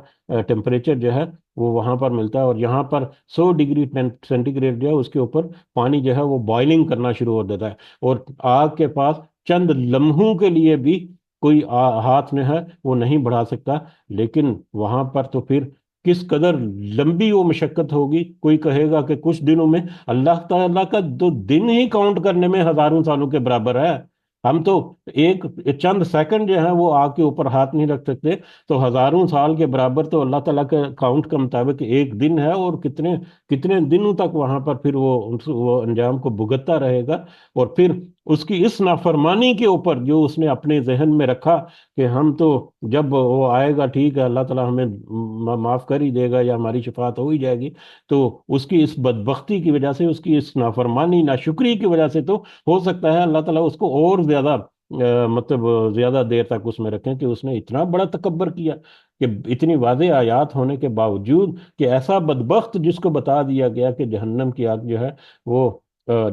ٹیمپریچر جو ہے وہ وہاں پر ملتا ہے۔ اور یہاں پر 100 ڈگری سینٹی گریڈ جو ہے اس کے اوپر پانی جو ہے وہ بوائلنگ کرنا شروع ہو دیتا ہے، اور آگ کے پاس چند لمحوں کے لیے بھی کوئی ہاتھ میں ہے وہ نہیں بڑھا سکتا۔ لیکن وہاں پر تو پھر کس قدر لمبی وہ مشقت ہوگی، کوئی کہے گا کہ کچھ دنوں میں اللہ تعالیٰ کا دو دن ہی کاؤنٹ کرنے میں ہزاروں سالوں کے برابر ہے۔ ہم تو ایک چند سیکنڈ جو ہیں وہ آگ کے اوپر ہاتھ نہیں رکھ سکتے، تو ہزاروں سال کے برابر تو اللہ تعالیٰ کے کاؤنٹ کے مطابق ایک دن ہے، اور کتنے کتنے دنوں تک وہاں پر پھر وہ انجام کو بھگتتا رہے گا۔ اور پھر اس کی اس نافرمانی کے اوپر جو اس نے اپنے ذہن میں رکھا کہ ہم تو جب وہ آئے گا ٹھیک ہے اللہ تعالیٰ ہمیں معاف کر ہی دے گا یا ہماری شفاعت ہو ہی جائے گی، تو اس کی اس بدبختی کی وجہ سے، اس کی اس نافرمانی ناشکری کی وجہ سے تو ہو سکتا ہے اللہ تعالیٰ اس کو اور زیادہ مطلب زیادہ دیر تک اس میں رکھیں کہ اس نے اتنا بڑا تکبر کیا کہ اتنی واضح آیات ہونے کے باوجود کہ ایسا بدبخت جس کو بتا دیا گیا کہ جہنم کی آگ جو ہے وہ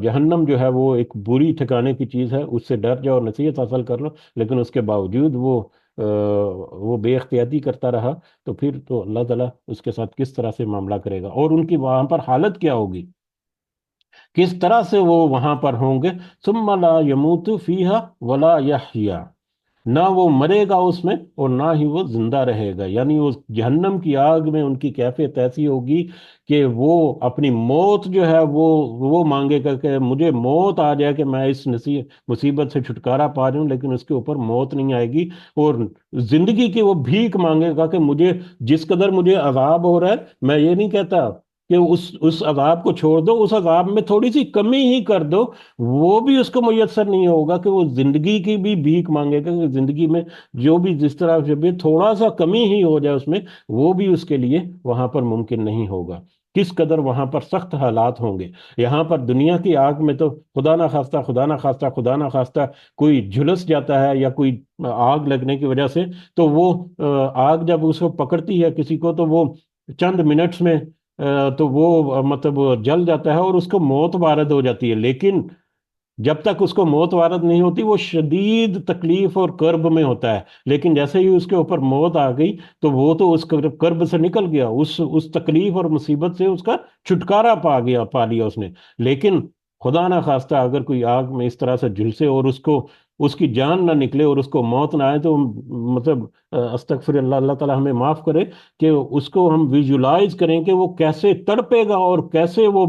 جہنم جو ہے وہ ایک بری ٹھکانے کی چیز ہے، اس سے ڈر جاؤ اور نصیحت حاصل کر لو، لیکن اس کے باوجود وہ بے احتیاطی کرتا رہا، تو پھر تو اللہ تعالیٰ اس کے ساتھ کس طرح سے معاملہ کرے گا، اور ان کی وہاں پر حالت کیا ہوگی، کس طرح سے وہ وہاں پر ہوں گے۔ ثم لا يموت فيها ولا يحيا، نہ وہ مرے گا اس میں اور نہ ہی وہ زندہ رہے گا۔ یعنی اس جہنم کی آگ میں ان کی کیفیت ایسی ہوگی کہ وہ اپنی موت جو ہے وہ مانگے گا کہ مجھے موت آ جائے کہ میں اس مصیبت سے چھٹکارا پا جاؤں، لیکن اس کے اوپر موت نہیں آئے گی۔ اور زندگی کی وہ بھیک مانگے گا کہ مجھے جس قدر مجھے عذاب ہو رہا ہے، میں یہ نہیں کہتا کہ اس عذاب کو چھوڑ دو، اس عذاب میں تھوڑی سی کمی ہی کر دو، وہ بھی اس کو میسر نہیں ہوگا کہ وہ زندگی کی بھی بھیک مانگے گا کہ زندگی میں جو بھی جس طرح سے بھی تھوڑا سا کمی ہی ہو جائے اس میں، وہ بھی اس کے لیے وہاں پر ممکن نہیں ہوگا۔ کس قدر وہاں پر سخت حالات ہوں گے۔ یہاں پر دنیا کی آگ میں تو خدا نہ خواستہ، خدا نہ خواستہ، خدا نہ خواستہ کوئی جھلس جاتا ہے یا کوئی آگ لگنے کی وجہ سے، تو وہ آگ جب اس کو پکڑتی ہے کسی کو تو وہ چند منٹس میں تو وہ مطلب جل جاتا ہے اور اس کو موت وارد ہو جاتی ہے، لیکن جب تک اس کو موت وارد نہیں ہوتی وہ شدید تکلیف اور کرب میں ہوتا ہے۔ لیکن جیسے ہی اس کے اوپر موت آ گئی تو وہ تو اس کرب سے نکل گیا، اس تکلیف اور مصیبت سے اس کا چھٹکارا پا لیا اس نے۔ لیکن خدا نہ خواستہ اگر کوئی آگ میں اس طرح سے جھلسے اور اس کی جان نہ نکلے اور اس کو موت نہ آئے تو مطلب استغفر اللہ، اللہ تعالیٰ ہمیں معاف کرے کہ اس کو ہم ویژولائز کریں کہ وہ کیسے تڑپے گا اور کیسے وہ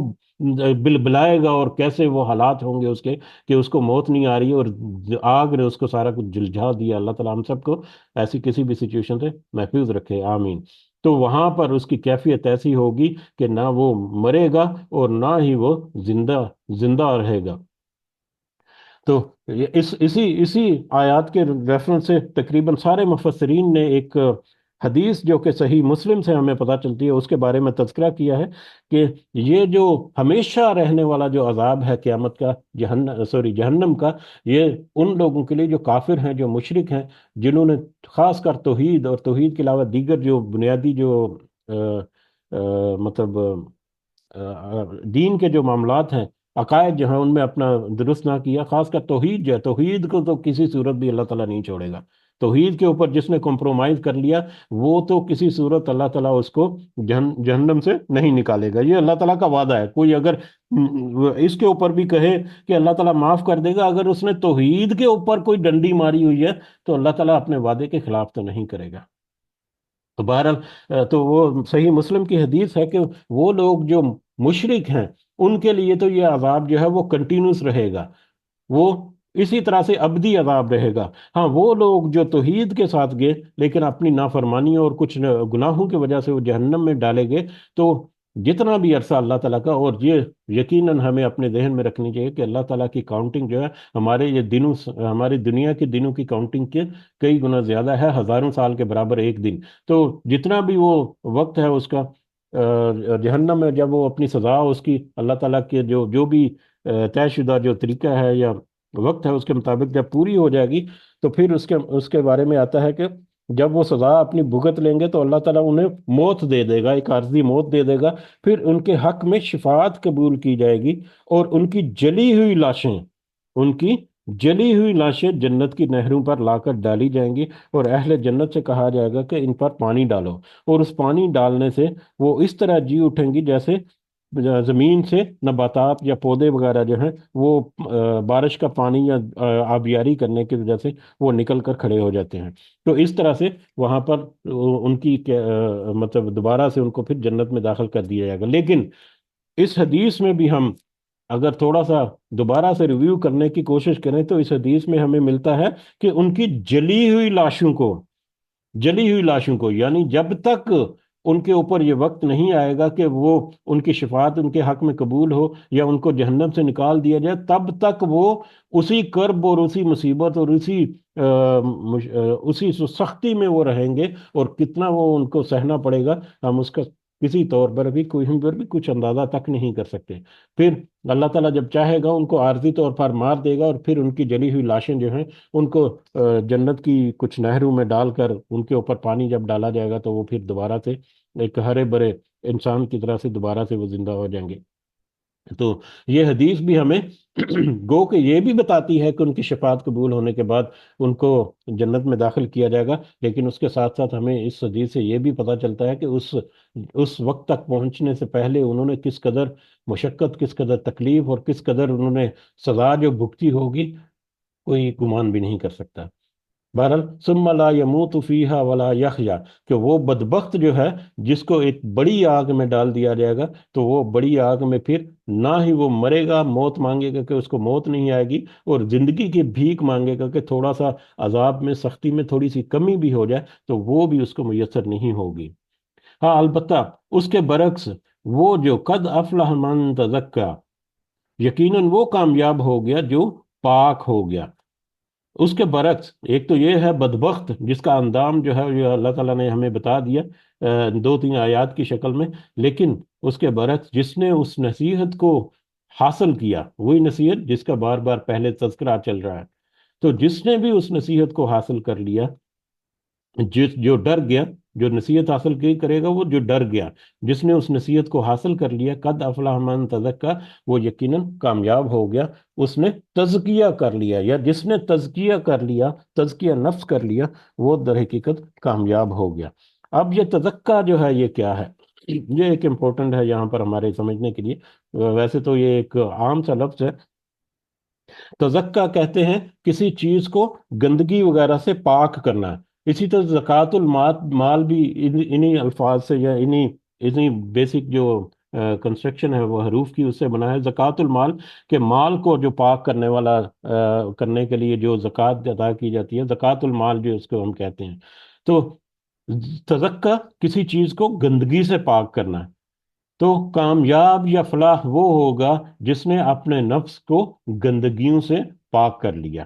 بلائے گا اور کیسے وہ حالات ہوں گے اس کے کہ اس کو موت نہیں آ رہی ہے اور آگ نے اس کو سارا کچھ جلجھا دیا۔ اللہ تعالیٰ ہم سب کو ایسی کسی بھی سچویشن سے محفوظ رکھے، آمین۔ تو وہاں پر اس کی کیفیت ایسی ہوگی کہ نہ وہ مرے گا اور نہ ہی وہ زندہ زندہ رہے گا۔ تو اسی آیات کے ریفرنس سے تقریباً سارے مفسرین نے ایک حدیث جو کہ صحیح مسلم سے ہمیں پتہ چلتی ہے، اس کے بارے میں تذکرہ کیا ہے کہ یہ جو ہمیشہ رہنے والا جو عذاب ہے قیامت کا، جہنم کا، یہ ان لوگوں کے لیے جو کافر ہیں، جو مشرک ہیں، جنہوں نے خاص کر توحید اور توحید کے علاوہ دیگر جو بنیادی جو مطلب دین کے جو معاملات ہیں، عقائد جو ہیں، ان میں اپنا درست نہ کیا، خاص کر توحید جو ہے، توحید کو تو کسی صورت بھی اللہ تعالیٰ نہیں چھوڑے گا۔ توحید کے اوپر جس نے کمپرومائز کر لیا، وہ تو کسی صورت اللہ تعالیٰ اس کو جہنم سے نہیں نکالے گا، یہ اللہ تعالیٰ کا وعدہ ہے۔ کوئی اگر اس کے اوپر بھی کہے کہ اللہ تعالیٰ معاف کر دے گا، اگر اس نے توحید کے اوپر کوئی ڈنڈی ماری ہوئی ہے تو اللہ تعالیٰ اپنے وعدے کے خلاف تو نہیں کرے گا۔ تو بہرحال تو وہ صحیح مسلم کی حدیث ہے کہ وہ لوگ جو مشرک ہیں، ان کے لیے تو یہ عذاب جو ہے وہ کنٹینیوس رہے گا، وہ اسی طرح سے ابدی عذاب رہے گا۔ ہاں، وہ لوگ جو توحید کے ساتھ گئے لیکن اپنی نافرمانی اور کچھ گناہوں کی وجہ سے وہ جہنم میں ڈالے گئے، تو جتنا بھی عرصہ اللہ تعالیٰ کا، اور یہ یقیناً ہمیں اپنے ذہن میں رکھنی چاہیے کہ اللہ تعالیٰ کی کاؤنٹنگ جو ہے ہمارے یہ دنوں، ہماری دنیا کی دنوں کی کاؤنٹنگ کے کئی گنا زیادہ ہے، ہزاروں سال کے برابر ایک دن۔ تو جتنا بھی وہ وقت ہے اس کا، جہنم میں جب وہ اپنی سزا اس کی اللہ تعالیٰ کے جو جو بھی طے شدہ جو طریقہ ہے یا وقت ہے اس کے مطابق جب پوری ہو جائے گی، تو پھر اس کے بارے میں آتا ہے کہ جب وہ سزا اپنی بھگت لیں گے تو اللہ تعالیٰ انہیں موت دے دے گا، ایک عارضی موت دے دے گا، پھر ان کے حق میں شفاعت قبول کی جائے گی، اور ان کی جلی ہوئی لاشیں جنت کی نہروں پر لا کر ڈالی جائیں گی، اور اہل جنت سے کہا جائے گا کہ ان پر پانی ڈالو، اور اس پانی ڈالنے سے وہ اس طرح جی اٹھیں گی جیسے زمین سے نباتات یا پودے وغیرہ جو ہیں وہ بارش کا پانی یا آبیاری کرنے کی وجہ سے وہ نکل کر کھڑے ہو جاتے ہیں۔ تو اس طرح سے وہاں پر ان کی مطلب دوبارہ سے ان کو پھر جنت میں داخل کر دیا جائے گا۔ لیکن اس حدیث میں بھی ہم اگر تھوڑا سا دوبارہ سے ریویو کرنے کی کوشش کریں تو اس حدیث میں ہمیں ملتا ہے کہ ان کی جلی ہوئی لاشوں کو یعنی جب تک ان کے اوپر یہ وقت نہیں آئے گا کہ وہ ان کی شفاعت ان کے حق میں قبول ہو یا ان کو جہنم سے نکال دیا جائے، تب تک وہ اسی کرب اور اسی مصیبت اور اسی سختی میں وہ رہیں گے، اور کتنا وہ ان کو سہنا پڑے گا ہم اس کا کسی طور پر بھی کچھ اندازہ تک نہیں کر سکتے۔ پھر اللہ تعالیٰ جب چاہے گا ان کو عارضی طور پر مار دے گا، اور پھر ان کی جلی ہوئی لاشیں جو ہیں ان کو جنت کی کچھ نہروں میں ڈال کر ان کے اوپر پانی جب ڈالا جائے گا تو وہ پھر دوبارہ سے ایک ہرے بھرے انسان کی طرح سے دوبارہ سے وہ زندہ ہو جائیں گے۔ تو یہ حدیث بھی ہمیں گو کہ یہ بھی بتاتی ہے کہ ان کی شفاعت قبول ہونے کے بعد ان کو جنت میں داخل کیا جائے گا، لیکن اس کے ساتھ ساتھ ہمیں اس حدیث سے یہ بھی پتہ چلتا ہے کہ اس وقت تک پہنچنے سے پہلے انہوں نے کس قدر مشقت، کس قدر تکلیف اور کس قدر انہوں نے سزا جو بھگتی ہوگی، کوئی گمان بھی نہیں کر سکتا۔ بہرحال ثم لا يموت فیہا ولا یحیا، کہ وہ بدبخت جو ہے جس کو ایک بڑی آگ میں ڈال دیا جائے گا، تو وہ بڑی آگ میں پھر نہ ہی وہ مرے گا، موت مانگے گا کہ اس کو موت نہیں آئے گی، اور زندگی کی بھیک مانگے گا کہ تھوڑا سا عذاب میں، سختی میں تھوڑی سی کمی بھی ہو جائے، تو وہ بھی اس کو میسر نہیں ہوگی۔ ہاں البتہ اس کے برعکس وہ جو قد افلح من تزکا، یقیناً وہ کامیاب ہو گیا جو پاک ہو گیا۔ اس کے برعکس ایک تو یہ ہے بدبخت جس کا اندام جو ہے یہ اللہ تعالیٰ نے ہمیں بتا دیا دو تین آیات کی شکل میں، لیکن اس کے برعکس جس نے اس نصیحت کو حاصل کیا، وہی نصیحت جس کا بار بار پہلے تذکرہ چل رہا ہے، تو جس نے بھی اس نصیحت کو حاصل کر لیا، جو ڈر گیا، جو نصیحت حاصل کی کرے گا وہ جو ڈر گیا، جس نے اس نصیحت کو حاصل کر لیا، قد افلح من تزکا، وہ یقیناً کامیاب ہو گیا۔ اس نے تزکیہ کر لیا، یا جس نے تزکیہ کر لیا، تزکیہ نفس کر لیا، وہ در حقیقت کامیاب ہو گیا۔ اب یہ تزکا جو ہے یہ کیا ہے؟ یہ ایک امپورٹنٹ ہے یہاں پر ہمارے سمجھنے کے لیے۔ ویسے تو یہ ایک عام سا لفظ ہے، تزکا کہتے ہیں کسی چیز کو گندگی وغیرہ سے پاک کرنا۔ اسی طرح زکوٰۃ المال بھی انہی الفاظ سے یا انہی بیسک جو کنسٹرکشن ہے وہ حروف کی اس سے بنا ہے۔ زکوٰۃ المال کے مال کو جو پاک کرنے والا کرنے کے لیے جو زکوٰۃ ادا کی جاتی ہے، زکوٰۃ المال جو اس کو ہم کہتے ہیں۔ تو تزکا کسی چیز کو گندگی سے پاک کرنا ہے۔ تو کامیاب یا فلاح وہ ہوگا جس نے اپنے نفس کو گندگیوں سے پاک کر لیا۔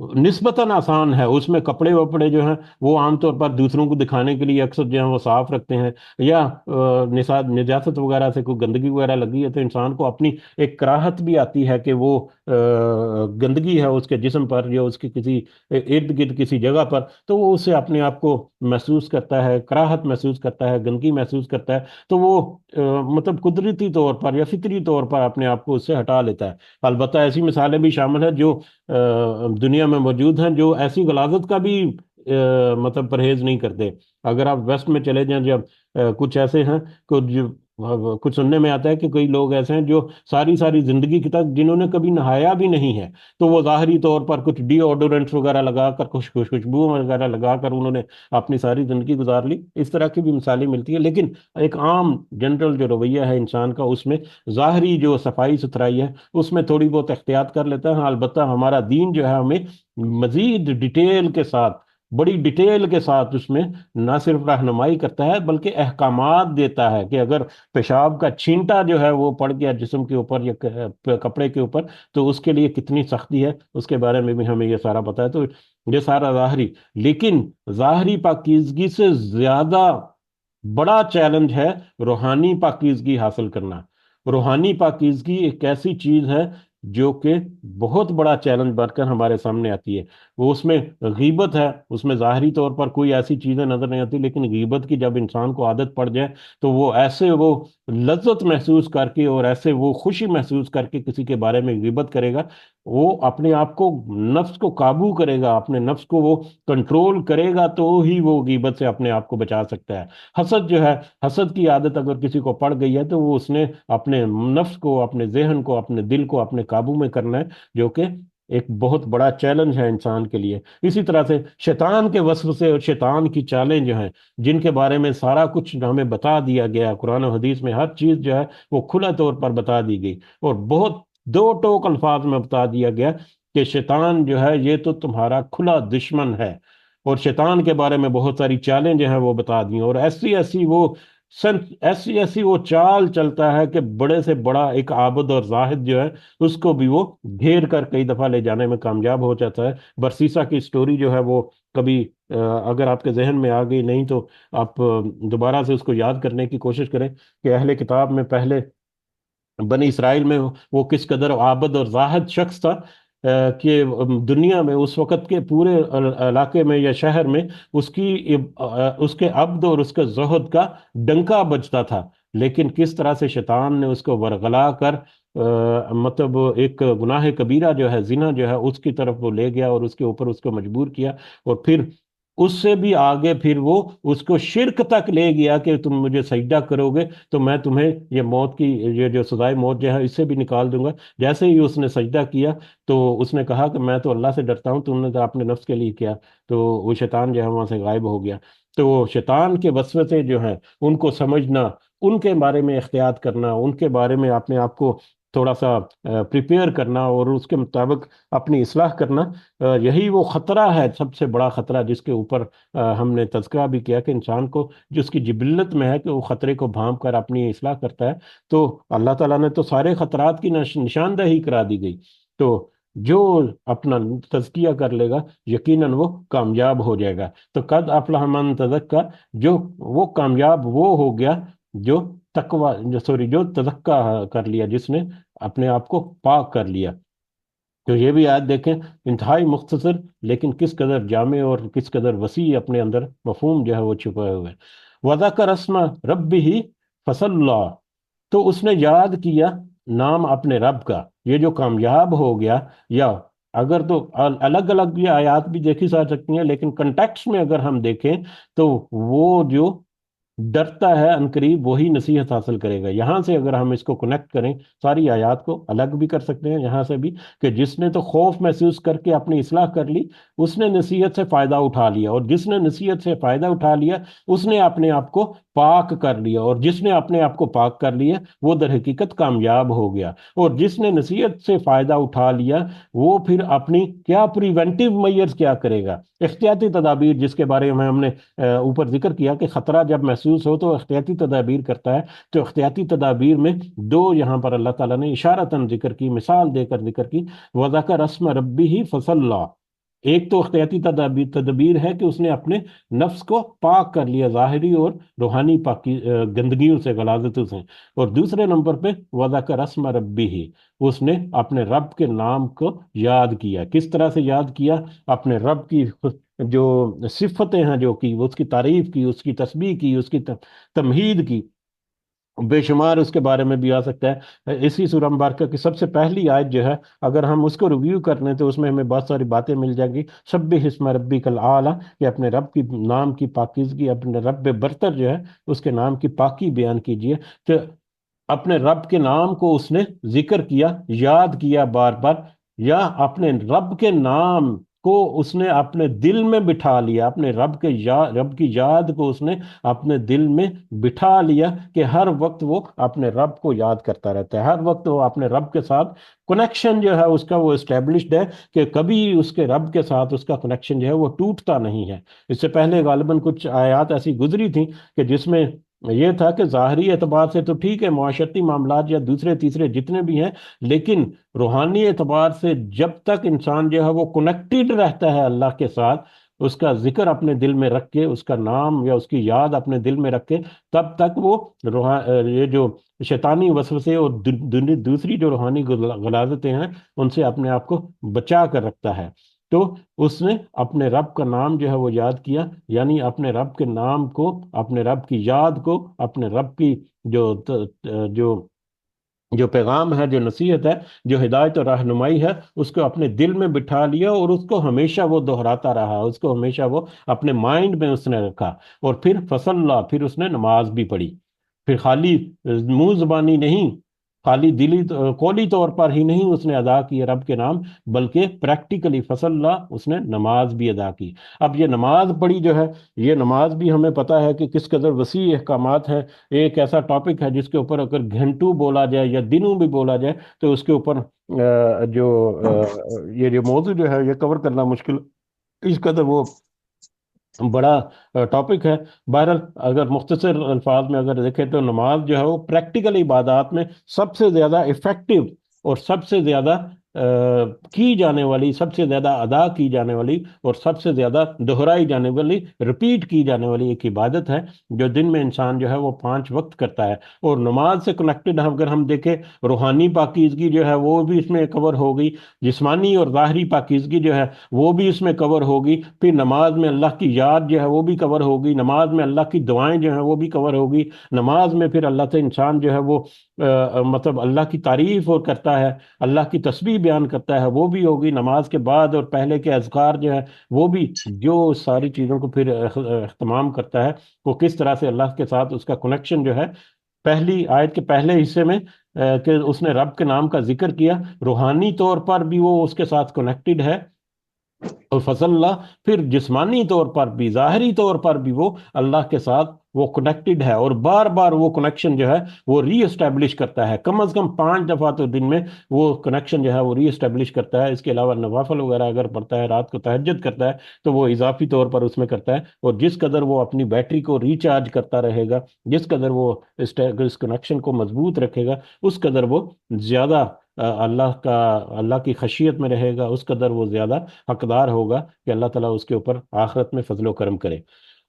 نسبتاً آسان ہے، اس میں کپڑے وپڑے جو ہیں وہ عام طور پر دوسروں کو دکھانے کے لیے اکثر جو ہے وہ صاف رکھتے ہیں، یا نجاست وغیرہ سے کوئی گندگی وغیرہ لگی ہے تو انسان کو اپنی ایک کراہت بھی آتی ہے کہ وہ گندگی ہے اس کے جسم پر یا اس کی کسی ارد گرد کسی جگہ پر، تو وہ اسے اپنے آپ کو محسوس کرتا ہے، کراہت محسوس کرتا ہے، گندگی محسوس کرتا ہے، تو وہ مطلب قدرتی طور پر یا فطری طور پر اپنے آپ کو اس سے ہٹا لیتا ہے۔ البتہ ایسی مثالیں بھی شامل ہیں جو دنیا میں موجود ہیں، جو ایسی غلاظت کا بھی مطلب پرہیز نہیں کرتے۔ اگر آپ ویسٹ میں چلے جائیں، جب کچھ ایسے ہیں، کچھ سننے میں آتا ہے کہ کئی لوگ ایسے ہیں جو ساری ساری زندگی کی تک جنہوں نے کبھی نہایا بھی نہیں ہے، تو وہ ظاہری طور پر کچھ ڈی اوڈورنٹس وغیرہ لگا کر، کچھ خوشبو وغیرہ لگا کر انہوں نے اپنی ساری زندگی گزار لی۔ اس طرح کی بھی مثالیں ملتی ہیں، لیکن ایک عام جنرل جو رویہ ہے انسان کا، اس میں ظاہری جو صفائی ستھرائی ہے اس میں تھوڑی بہت احتیاط کر لیتا ہے۔ البتہ ہمارا دین جو ہے ہمیں مزید ڈیٹیل کے ساتھ، بڑی ڈیٹیل کے ساتھ اس میں نہ صرف رہنمائی کرتا ہے بلکہ احکامات دیتا ہے کہ اگر پیشاب کا چھینٹا جو ہے وہ پڑ گیا جسم کے اوپر یا کپڑے کے اوپر، تو اس کے لیے کتنی سختی ہے، اس کے بارے میں بھی ہمیں یہ سارا پتا ہے۔ تو یہ سارا ظاہری، لیکن ظاہری پاکیزگی سے زیادہ بڑا چیلنج ہے روحانی پاکیزگی حاصل کرنا۔ روحانی پاکیزگی ایک ایسی چیز ہے جو کہ بہت بڑا چیلنج بن کر ہمارے سامنے آتی ہے۔ وہ اس میں غیبت ہے، اس میں ظاہری طور پر کوئی ایسی چیزیں نظر نہیں آتی، لیکن غیبت کی جب انسان کو عادت پڑ جائے تو وہ ایسے وہ لذت محسوس کر کے اور ایسے وہ خوشی محسوس کر کے کسی کے بارے میں غیبت کرے گا، وہ اپنے آپ کو، نفس کو قابو کرے گا، اپنے نفس کو وہ کنٹرول کرے گا، تو ہی وہ غیبت سے اپنے آپ کو بچا سکتا ہے۔ حسد جو ہے، حسد کی عادت اگر کسی کو پڑ گئی ہے تو وہ اس نے اپنے نفس کو، اپنے ذہن کو، اپنے دل کو اپنے قابو میں کرنا ہے، جو کہ ایک بہت بڑا چیلنج ہے انسان کے لیے۔ اسی طرح سے شیطان کے وسوسے اور شیطان کی چالیں جو ہیں، جن کے بارے میں سارا کچھ ہمیں بتا دیا گیا، قرآن و حدیث میں ہر چیز جو ہے وہ کھلا طور پر بتا دی گئی، اور بہت دو ٹوک الفاظ میں بتا دیا گیا کہ شیطان جو ہے یہ تو تمہارا کھلا دشمن ہے، اور شیطان کے بارے میں بہت ساری چالیں جو ہیں وہ بتا دی، اور ایسی ایسی وہ چال چلتا ہے کہ بڑے سے بڑا ایک عابد اور زاہد جو ہے اس کو بھی وہ گھیر کر کئی دفعہ لے جانے میں کامیاب ہو جاتا ہے۔ برسیسا کی سٹوری جو ہے وہ کبھی اگر آپ کے ذہن میں آ گئی نہیں تو آپ دوبارہ سے اس کو یاد کرنے کی کوشش کریں کہ اہل کتاب میں پہلے بنی اسرائیل میں وہ کس قدر عابد اور زاہد شخص تھا، کہ دنیا میں اس وقت کے پورے علاقے میں یا شہر میں اس کے عبد اور اس کے زہد کا ڈنکا بجتا تھا، لیکن کس طرح سے شیطان نے اس کو ورغلا کر مطلب ایک گناہ کبیرہ جو ہے، زنا جو ہے، اس کی طرف وہ لے گیا اور اس کے اوپر اس کو مجبور کیا، اور پھر اس سے بھی آگے پھر وہ اس کو شرک تک لے گیا کہ تم مجھے سجدہ کرو گے تو میں تمہیں یہ موت کی، یہ جو سزائے موت جو ہے اس سے بھی نکال دوں گا۔ جیسے ہی اس نے سجدہ کیا تو اس نے کہا کہ میں تو اللہ سے ڈرتا ہوں، تم نے تو اپنے نفس کے لیے کیا، تو وہ شیطان جو ہے وہاں سے غائب ہو گیا۔ تو وہ شیطان کے وسوسے جو ہیں ان کو سمجھنا، ان کے بارے میں احتیاط کرنا، ان کے بارے میں اپنے آپ کو تھوڑا سا پریپیئر کرنا اور اس کے مطابق اپنی اصلاح کرنا، یہی وہ خطرہ ہے، سب سے بڑا خطرہ جس کے اوپر ہم نے تذکرہ بھی کیا کہ انسان کو جس کی جبلت میں ہے کہ وہ خطرے کو بھانپ کر اپنی اصلاح کرتا ہے۔ تو اللہ تعالیٰ نے تو سارے خطرات کی نشاندہی کرا دی گئی، تو جو اپنا تزکیہ کر لے گا یقیناً وہ کامیاب ہو جائے گا۔ تو قد افلح من تزکا، جو وہ کامیاب وہ ہو گیا جو جو تزکا کر لیا، جس نے اپنے آپ کو پاک کر لیا۔ تو یہ بھی آیت دیکھیں، انتہائی مختصر لیکن کس قدر جامع اور کس قدر وسیع اپنے اندر مفہوم جو ہے وہ چھپائے ہوئے۔ وَذَكَرَ اسْمَ رَبِّهِ فَصَلَّى، تو اس نے یاد کیا نام اپنے رب کا، یہ جو کامیاب ہو گیا، یا اگر تو الگ الگ یہ آیات بھی دیکھی جا سکتی ہیں، لیکن کنٹیکسٹ میں اگر ہم دیکھیں تو وہ جو ڈرتا ہے عنقریب وہی نصیحت حاصل کرے گا۔ یہاں سے اگر ہم اس کو کنیکٹ کریں، ساری آیات کو الگ بھی کر سکتے ہیں یہاں سے بھی، کہ جس نے تو خوف محسوس کر کے اپنی اصلاح کر لی اس نے نصیحت سے فائدہ اٹھا لیا، اور جس نے نصیحت سے فائدہ اٹھا لیا اس نے اپنے آپ کو پاک کر لیا، اور جس نے اپنے آپ کو پاک کر لیا وہ در حقیقت کامیاب ہو گیا۔ اور جس نے نصیحت سے فائدہ اٹھا لیا وہ پھر اپنی کیا پریونٹیو میئرز کیا کرے گا، احتیاطی تدابیر، جس کے بارے میں ہم نے اوپر ذکر کیا کہ خطرہ جب محسوس ہو تو احتیاطی تدابیر کرتا ہے۔ تو احتیاطی تدابیر میں دو یہاں پر اللہ تعالیٰ نے اشارتاً ذکر کی، مثال دے کر ذکر کی، وَذَكَرَ اسْمَ رَبِّهِ فَصَلَّى، ایک تو احتیاطی تدبیر ہے کہ اس نے اپنے نفس کو پاک کر لیا ظاہری اور روحانی پاکی گندگیوں سے، غلاظتوں سے، اور دوسرے نمبر پہ وذکر اسم ربی ہی، اس نے اپنے رب کے نام کو یاد کیا۔ کس طرح سے یاد کیا؟ اپنے رب کی جو صفتیں ہیں، جو کی اس کی تعریف کی، اس کی تسبیح کی، اس کی تمہید کی، بے شمار اس کے بارے میں بھی آ سکتا ہے۔ اسی سورہ مبارکہ کی سب سے پہلی آیت جو ہے، اگر ہم اس کو ریویو کر لیں تو اس میں ہمیں بہت ساری باتیں مل جائیں گی۔ سبح اسم ربک الاعلی، کہ اپنے رب کی نام کی پاکیزگی، اپنے رب برتر جو ہے اس کے نام کی پاکی بیان کیجئے۔ تو اپنے رب کے نام کو اس نے ذکر کیا، یاد کیا بار بار، یا اپنے رب کے نام کو اس نے اپنے دل میں بٹھا لیا، اپنے رب کی یاد کو اس نے اپنے دل میں بٹھا لیا، کہ ہر وقت وہ اپنے رب کو یاد کرتا رہتا ہے، ہر وقت وہ اپنے رب کے ساتھ کنیکشن جو ہے اس کا وہ اسٹیبلشڈ ہے، کہ کبھی اس کے رب کے ساتھ اس کا کنیکشن جو ہے وہ ٹوٹتا نہیں ہے۔ اس سے پہلے غالباً کچھ آیات ایسی گزری تھیں کہ جس میں یہ تھا کہ ظاہری اعتبار سے تو ٹھیک ہے، معاشرتی معاملات یا دوسرے تیسرے جتنے بھی ہیں، لیکن روحانی اعتبار سے جب تک انسان جو ہے وہ کنیکٹڈ رہتا ہے اللہ کے ساتھ، اس کا ذکر اپنے دل میں رکھ کے، اس کا نام یا اس کی یاد اپنے دل میں رکھ کے، تب تک وہ یہ جو شیطانی وسوسے اور دوسری جو روحانی غلاظتیں ہیں ان سے اپنے آپ کو بچا کر رکھتا ہے۔ تو اس نے اپنے رب کا نام جو ہے وہ یاد کیا، یعنی اپنے رب کے نام کو، اپنے رب کی یاد کو، اپنے رب کی جو جو جو پیغام ہے، جو نصیحت ہے، جو ہدایت اور رہنمائی ہے، اس کو اپنے دل میں بٹھا لیا، اور اس کو ہمیشہ وہ دہراتا رہا، اس کو ہمیشہ وہ اپنے مائنڈ میں اس نے رکھا۔ اور پھر فصلہ، پھر اس نے نماز بھی پڑھی، پھر خالی منہ زبانی نہیں، خالی دلی قولی طور پر ہی نہیں اس نے ادا کی رب کے نام، بلکہ پریکٹیکلی فصلہ، اس نے نماز بھی ادا کی۔ اب یہ نماز پڑھی جو ہے، یہ نماز بھی ہمیں پتہ ہے کہ کس قدر وسیع احکامات ہیں۔ ایک ایسا ٹاپک ہے جس کے اوپر اگر گھنٹوں بولا جائے یا دنوں بھی بولا جائے تو اس کے اوپر یہ جو موضوع جو ہے یہ کور کرنا مشکل، اس قدر وہ بڑا ٹاپک ہے۔ بہرحال اگر مختصر الفاظ میں اگر دیکھیں تو نماز جو ہے وہ پریکٹیکل عبادات میں سب سے زیادہ افیکٹو اور سب سے زیادہ کی جانے والی، سب سے زیادہ ادا کی جانے والی، اور سب سے زیادہ دہرائی جانے والی، رپیٹ کی جانے والی ایک عبادت ہے، جو دن میں انسان جو ہے وہ 5 وقت کرتا ہے۔ اور نماز سے کنیکٹڈ اگر ہم دیکھیں، روحانی پاکیزگی جو ہے وہ بھی اس میں کور ہو گئی، جسمانی اور ظاہری پاکیزگی جو ہے وہ بھی اس میں کور ہوگی، پھر نماز میں اللہ کی یاد جو ہے وہ بھی کور ہوگی، نماز میں اللہ کی دعائیں جو ہیں وہ بھی کور ہوگی، نماز میں پھر اللہ سے انسان جو ہے وہ مطلب اللہ کی تعریف اور کرتا ہے، اللہ کی تسبیح بیان کرتا ہے، وہ بھی ہوگی نماز کے بعد، اور پہلے کے اذکار جو ہے وہ بھی، جو ساری چیزوں کو پھر اہتمام کرتا ہے، وہ کس طرح سے اللہ کے ساتھ اس کا کنیکشن جو ہے، پہلی آیت کے پہلے حصے میں کہ اس نے رب کے نام کا ذکر کیا، روحانی طور پر بھی وہ اس کے ساتھ کنیکٹڈ ہے، اور فضل اللہ، پھر جسمانی طور پر بھی، ظاہری طور پر بھی وہ اللہ کے ساتھ وہ کنیکٹڈ ہے، اور بار بار وہ کنیکشن جو ہے وہ ری اسٹیبلش کرتا ہے، کم از کم 5 دفعہ تو دن میں وہ کنیکشن جو ہے وہ ری اسٹیبلش کرتا ہے۔ اس کے علاوہ نوافل وغیرہ اگر پڑھتا ہے، رات کو تہجد کرتا ہے، تو وہ اضافی طور پر اس میں کرتا ہے، اور جس قدر وہ اپنی بیٹری کو ریچارج کرتا رہے گا، جس قدر وہ اس کنیکشن کو مضبوط رکھے گا، اس قدر وہ زیادہ اللہ کی خشیت میں رہے گا، اس قدر وہ زیادہ حقدار ہوگا کہ اللہ تعالیٰ اس کے اوپر آخرت میں فضل و کرم کرے۔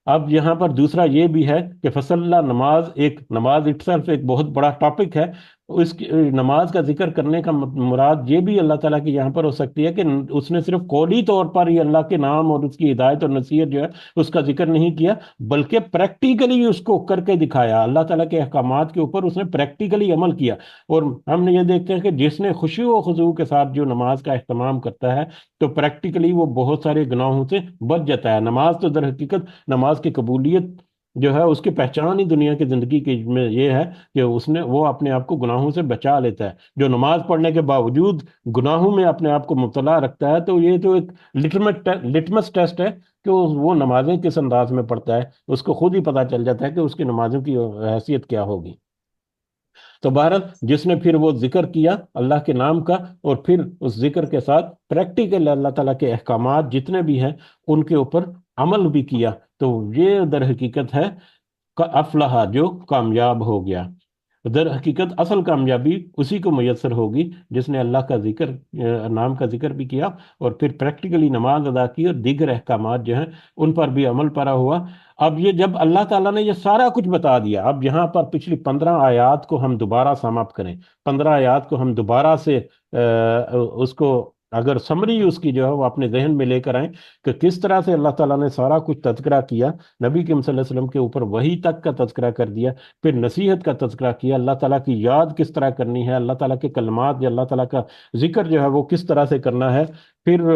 اب یہاں پر دوسرا یہ بھی ہے کہ فصل اللہ نماز اٹسلف ایک بہت بڑا ٹاپک ہے، اس کی نماز کا ذکر کرنے کا مراد یہ بھی اللہ تعالیٰ کی یہاں پر ہو سکتی ہے کہ اس نے صرف قولی طور پر ہی اللہ کے نام اور اس کی ہدایت اور نصیحت جو ہے اس کا ذکر نہیں کیا، بلکہ پریکٹیکلی اس کو کر کے دکھایا، اللہ تعالیٰ کے احکامات کے اوپر اس نے پریکٹیکلی عمل کیا۔ اور ہم نے یہ دیکھتے ہیں کہ جس نے خوشی و خضوع کے ساتھ جو نماز کا اہتمام کرتا ہے، تو پریکٹیکلی وہ بہت سارے گناہوں سے بچ جاتا ہے۔ نماز تو در حقیقت نماز کی قبولیت جو ہے اس کی پہچان ہی دنیا کی زندگی کی میں یہ ہے کہ وہ اپنے آپ کو گناہوں سے بچا لیتا ہے۔ جو نماز پڑھنے کے باوجود گناہوں میں اپنے آپ کو مبتلا رکھتا ہے، تو یہ تو ایک لٹمس ٹیسٹ ہے کہ وہ نمازیں کس انداز میں پڑھتا ہے، اس کو خود ہی پتہ چل جاتا ہے کہ اس کی نمازوں کی حیثیت کیا ہوگی۔ تو بہرحال جس نے پھر وہ ذکر کیا اللہ کے نام کا، اور پھر اس ذکر کے ساتھ پریکٹیکل اللہ تعالیٰ کے احکامات جتنے بھی ہیں ان کے اوپر عمل بھی کیا، تو یہ در حقیقت ہے افلاح، جو کامیاب ہو گیا۔ در حقیقت اصل کامیابی اسی کو میسر ہوگی جس نے اللہ کا ذکر، نام کا ذکر بھی کیا، اور پھر پریکٹیکلی نماز ادا کی اور دیگر احکامات جو ہیں ان پر بھی عمل پیرا ہوا۔ اب یہ جب اللہ تعالیٰ نے یہ سارا کچھ بتا دیا، اب یہاں پر پچھلی 15 آیات کو ہم دوبارہ سم اپ کریں، 15 آیات کو ہم دوبارہ سے اس کو اگر سمری اس کی جو ہے وہ اپنے ذہن میں لے کر آئیں کہ کس طرح سے اللہ تعالیٰ نے سارا کچھ تذکرہ کیا، نبی کریم صلی اللہ علیہ وسلم کے اوپر وحی تک کا تذکرہ کر دیا، پھر نصیحت کا تذکرہ کیا، اللہ تعالیٰ کی یاد کس طرح کرنی ہے، اللہ تعالیٰ کے کلمات یا اللہ تعالیٰ کا ذکر جو ہے وہ کس طرح سے کرنا ہے، پھر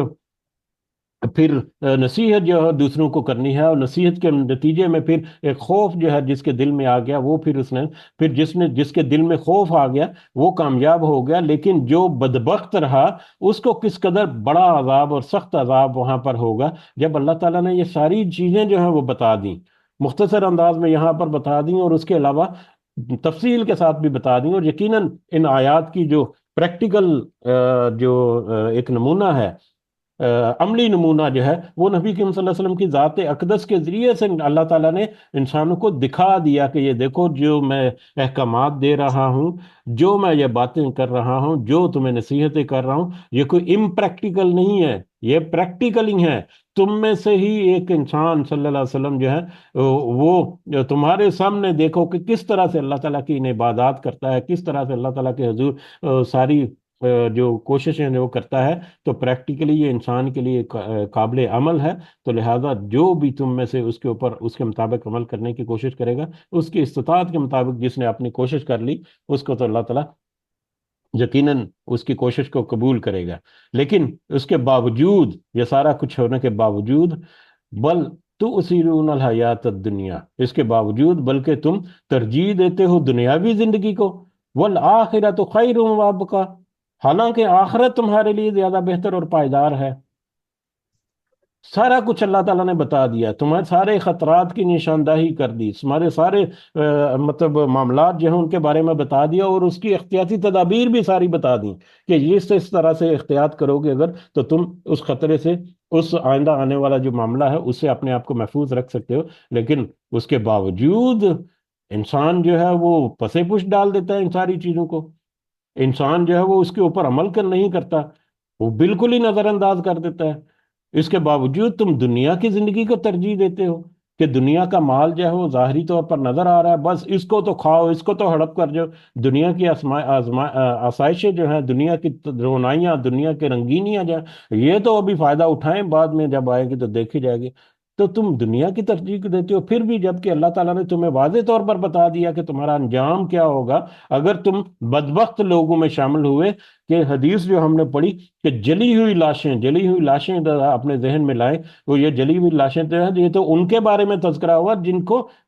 پھر نصیحت جو ہے دوسروں کو کرنی ہے، اور نصیحت کے نتیجے میں پھر ایک خوف جو ہے جس کے دل میں آ گیا وہ پھر اس نے، پھر جس کے دل میں خوف آ گیا وہ کامیاب ہو گیا، لیکن جو بدبخت رہا اس کو کس قدر بڑا عذاب اور سخت عذاب وہاں پر ہوگا جب اللہ تعالیٰ نے یہ ساری چیزیں جو ہیں وہ بتا دیں، مختصر انداز میں یہاں پر بتا دیں، اور اس کے علاوہ تفصیل کے ساتھ بھی بتا دیں، اور یقیناً ان آیات کی جو پریکٹیکل جو ایک نمونہ ہے، عملی نمونہ جو ہے وہ نبی کریم صلی اللہ علیہ وسلم کی ذات اقدس کے ذریعے سے اللہ تعالیٰ نے انسانوں کو دکھا دیا کہ یہ دیکھو جو میں احکامات دے رہا ہوں، جو میں یہ باتیں کر رہا ہوں، جو تمہیں نصیحتیں کر رہا ہوں، یہ کوئی امپریکٹیکل نہیں ہے، یہ پریکٹیکل ہی ہے۔ تم میں سے ہی ایک انسان صلی اللہ علیہ وسلم جو ہے وہ تمہارے سامنے دیکھو کہ کس طرح سے اللہ تعالیٰ کی ان عبادات کرتا ہے، کس طرح سے اللہ تعالیٰ کے حضور ساری جو کوششیں ہیں وہ کرتا ہے، تو پریکٹیکلی یہ انسان کے لیے قابل عمل ہے۔ تو لہٰذا جو بھی تم میں سے اس کے اوپر اس کے مطابق عمل کرنے کی کوشش کرے گا، اس کی استطاعت کے مطابق جس نے اپنی کوشش کر لی، اس کو تو اللہ تعالیٰ یقیناً اس کی کوشش کو قبول کرے گا۔ لیکن اس کے باوجود، یہ سارا کچھ ہونے کے باوجود، بل تؤثرون الحیات الدنیا، اس کے باوجود بلکہ تم ترجیح دیتے ہو دنیاوی زندگی کو، والآخرۃ خیر وابقیٰ، حالانکہ آخرت تمہارے لیے زیادہ بہتر اور پائیدار ہے۔ سارا کچھ اللہ تعالیٰ نے بتا دیا، تمہارے سارے خطرات کی نشاندہی کر دی، تمہارے سارے مطلب معاملات جو ہیں ان کے بارے میں بتا دیا، اور اس کی احتیاطی تدابیر بھی ساری بتا دی کہ یہ اس طرح سے احتیاط کرو گے اگر تو تم اس خطرے سے، اس آئندہ آنے والا جو معاملہ ہے اس سے اپنے آپ کو محفوظ رکھ سکتے ہو۔ لیکن اس کے باوجود انسان جو ہے وہ پسے پش ڈال دیتا ہے ان ساری چیزوں کو، انسان جو ہے وہ اس کے اوپر عمل نہیں کرتا، وہ بالکل ہی نظر انداز کر دیتا ہے۔ اس کے باوجود تم دنیا کی زندگی کو ترجیح دیتے ہو کہ دنیا کا مال جو ہے وہ ظاہری طور پر نظر آ رہا ہے، بس اس کو تو کھاؤ، اس کو تو ہڑپ کر جو دنیا کی آسائشیں جو ہیں، دنیا کی رونائیاں، دنیا کے رنگینیاں جو ہیں، یہ تو ابھی فائدہ اٹھائیں، بعد میں جب آئے گی تو دیکھی جائے گی۔ تو تم دنیا کی ترجیح دیتے ہو، پھر بھی جب کہ اللہ تعالیٰ نے تمہیں واضح طور پر بتا دیا کہ تمہارا انجام کیا ہوگا اگر تم بدبخت لوگوں میں شامل ہوئے، کہ حدیث جو ہم نے پڑھی کہ جلی ہوئی لاشیں اپنے ذہن میں لائیں، وہ یہ جلی ہوئی لاشیں جو ہیں یہ تو ان کے بارے میں تذکرہ ہوا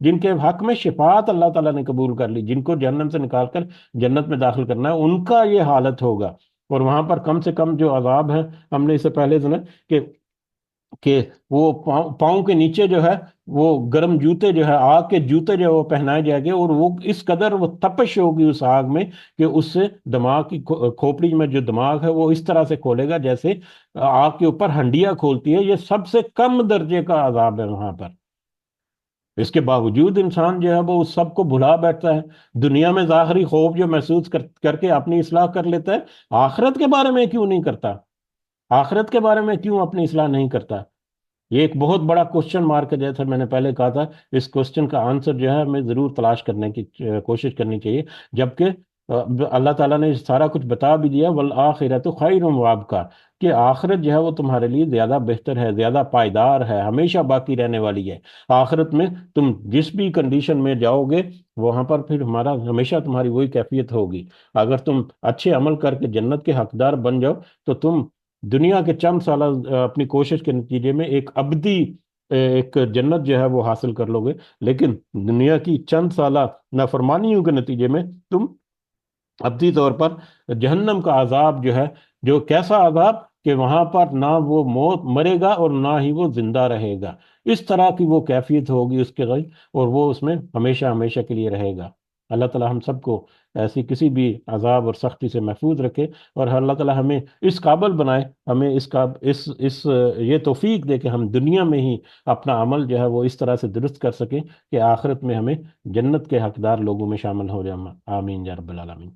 جن کے حق میں شفاعت اللہ تعالیٰ نے قبول کر لی، جن کو جہنم سے نکال کر جنت میں داخل کرنا ہے، ان کا یہ حالت ہوگا۔ اور وہاں پر کم سے کم جو عذاب ہے، ہم نے اس سے پہلے سنا کہ کہ وہ پاؤں کے نیچے جو ہے وہ گرم جوتے جو ہے، آگ کے جوتے جو ہے وہ پہنائے جائیں گے، اور وہ اس قدر وہ تپش ہوگی اس آگ میں کہ اس سے دماغ کی کھوپڑی میں جو دماغ ہے وہ اس طرح سے کھولے گا جیسے آگ کے اوپر ہنڈیا کھولتی ہے۔ یہ سب سے کم درجے کا عذاب ہے وہاں پر۔ اس کے باوجود انسان جو ہے وہ اس سب کو بھلا بیٹھتا ہے، دنیا میں ظاہری خوف جو محسوس کر کے اپنی اصلاح کر لیتا ہے، آخرت کے بارے میں کیوں نہیں کرتا؟ آخرت کے بارے میں کیوں اپنی اصلاح نہیں کرتا؟ یہ ایک بہت بڑا کوشچن مارک ہے، جیسا میں نے پہلے کہا تھا۔ اس کوشچن کا آنسر جو ہے ہمیں ضرور تلاش کرنے کی کوشش کرنی چاہیے، جبکہ اللہ تعالیٰ نے سارا کچھ بتا بھی دیا، والآخرۃ خیر وابقیٰ، کہ آخرت جو ہے وہ تمہارے لیے زیادہ بہتر ہے، زیادہ پائیدار ہے، ہمیشہ باقی رہنے والی ہے۔ آخرت میں تم جس بھی کنڈیشن میں جاؤ گے وہاں پر پھر ہمیشہ تمہاری وہی کیفیت ہوگی۔ اگر تم اچھے عمل کر کے جنت کے حقدار بن جاؤ تو تم دنیا کے چند سالہ اپنی کوشش کے نتیجے میں ایک ابدی ایک جنت جو ہے وہ حاصل کر لو گے، لیکن دنیا کی چند سالہ نافرمانیوں کے نتیجے میں تم ابدی طور پر جہنم کا عذاب جو ہے، جو کیسا عذاب کہ وہاں پر نہ وہ موت مرے گا اور نہ ہی وہ زندہ رہے گا، اس طرح کی وہ کیفیت ہوگی اس کے غیر، اور وہ اس میں ہمیشہ ہمیشہ کے لیے رہے گا۔ اللہ تعالی ہم سب کو ایسی کسی بھی عذاب اور سختی سے محفوظ رکھے، اور اللہ تعالی ہمیں اس قابل بنائے، ہمیں اس یہ توفیق دے کہ ہم دنیا میں ہی اپنا عمل جو ہے وہ اس طرح سے درست کر سکیں کہ آخرت میں ہمیں جنت کے حقدار لوگوں میں شامل ہو جائیں۔ آمین یا رب العالمین۔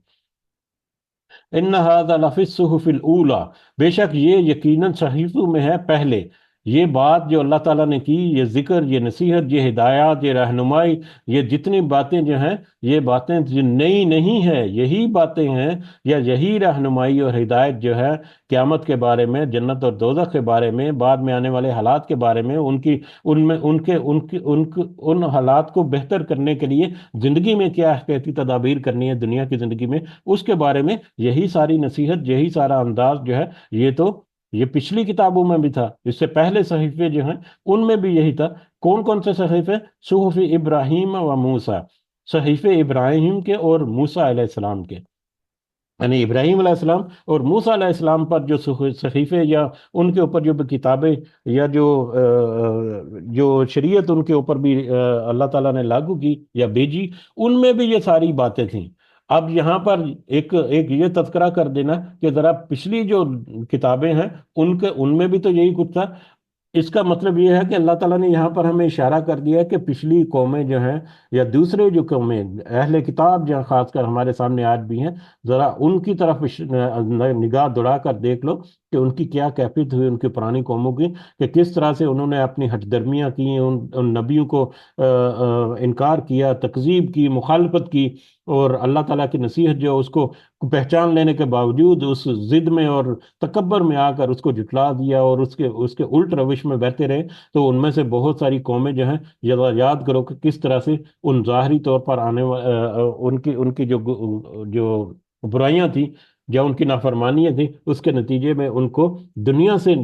ان هذا لفی الصحف الاولى، بے شک یہ یقیناً صحیفوں میں ہے پہلے۔ یہ بات جو اللہ تعالیٰ نے کی، یہ ذکر، یہ نصیحت، یہ ہدایات، یہ رہنمائی، یہ جتنی باتیں جو ہیں، یہ باتیں جو نئی نہیں ہے، یہی باتیں ہیں یا یہی رہنمائی اور ہدایت جو ہے قیامت کے بارے میں، جنت اور دوزخ کے بارے میں، بعد میں آنے والے حالات کے بارے میں، ان میں ان حالات کو بہتر کرنے کے لیے زندگی میں کیا احتیاطی تدابیر کرنی ہے دنیا کی زندگی میں، اس کے بارے میں یہی ساری نصیحت، یہی سارا انداز جو ہے، یہ پچھلی کتابوں میں بھی تھا، اس سے پہلے صحیفے جو ہیں ان میں بھی یہی تھا۔ کون کون سے صحیفے؟ صحف ابراہیم و موسیٰ، صحیفے ابراہیم کے اور موسیٰ علیہ السلام کے، یعنی ابراہیم علیہ السلام اور موسیٰ علیہ السلام پر جو صحیفے یا ان کے اوپر جو بھی کتابیں یا جو شریعت ان کے اوپر بھی اللہ تعالیٰ نے لاگو کی یا بھیجی، ان میں بھی یہ ساری باتیں تھیں۔ اب یہاں پر ایک یہ تذکرہ کر دینا کہ ذرا پچھلی جو کتابیں ہیں ان میں بھی تو یہی کچھ تھا۔ اس کا مطلب یہ ہے کہ اللہ تعالیٰ نے یہاں پر ہمیں اشارہ کر دیا ہے کہ پچھلی قومیں جو ہیں یا دوسرے جو قومیں اہل کتاب جو خاص کر ہمارے سامنے آج بھی ہیں، ذرا ان کی طرف نگاہ دوڑا کر دیکھ لو کہ ان کی کیا کیفیت ہوئی، ان کی پرانی قوموں کی، کہ کس طرح سے انہوں نے اپنی ہٹ درمیاں کی، ان نبیوں کو انکار کیا، تکذیب کی، مخالفت کی، اور اللہ تعالیٰ کی نصیحت جو اس کو پہچان لینے کے باوجود اس ضد میں اور تکبر میں آ کر اس کو جھٹلا دیا اور اس کے الٹ روش میں بہتے رہے۔ تو ان میں سے بہت ساری قومیں جو ہیں، یاد کرو کہ کس طرح سے ان ظاہری طور پر ان کی جو برائیاں تھیں یا ان کی نافرمانیاں تھیں، اس کے نتیجے میں ان کو دنیا سے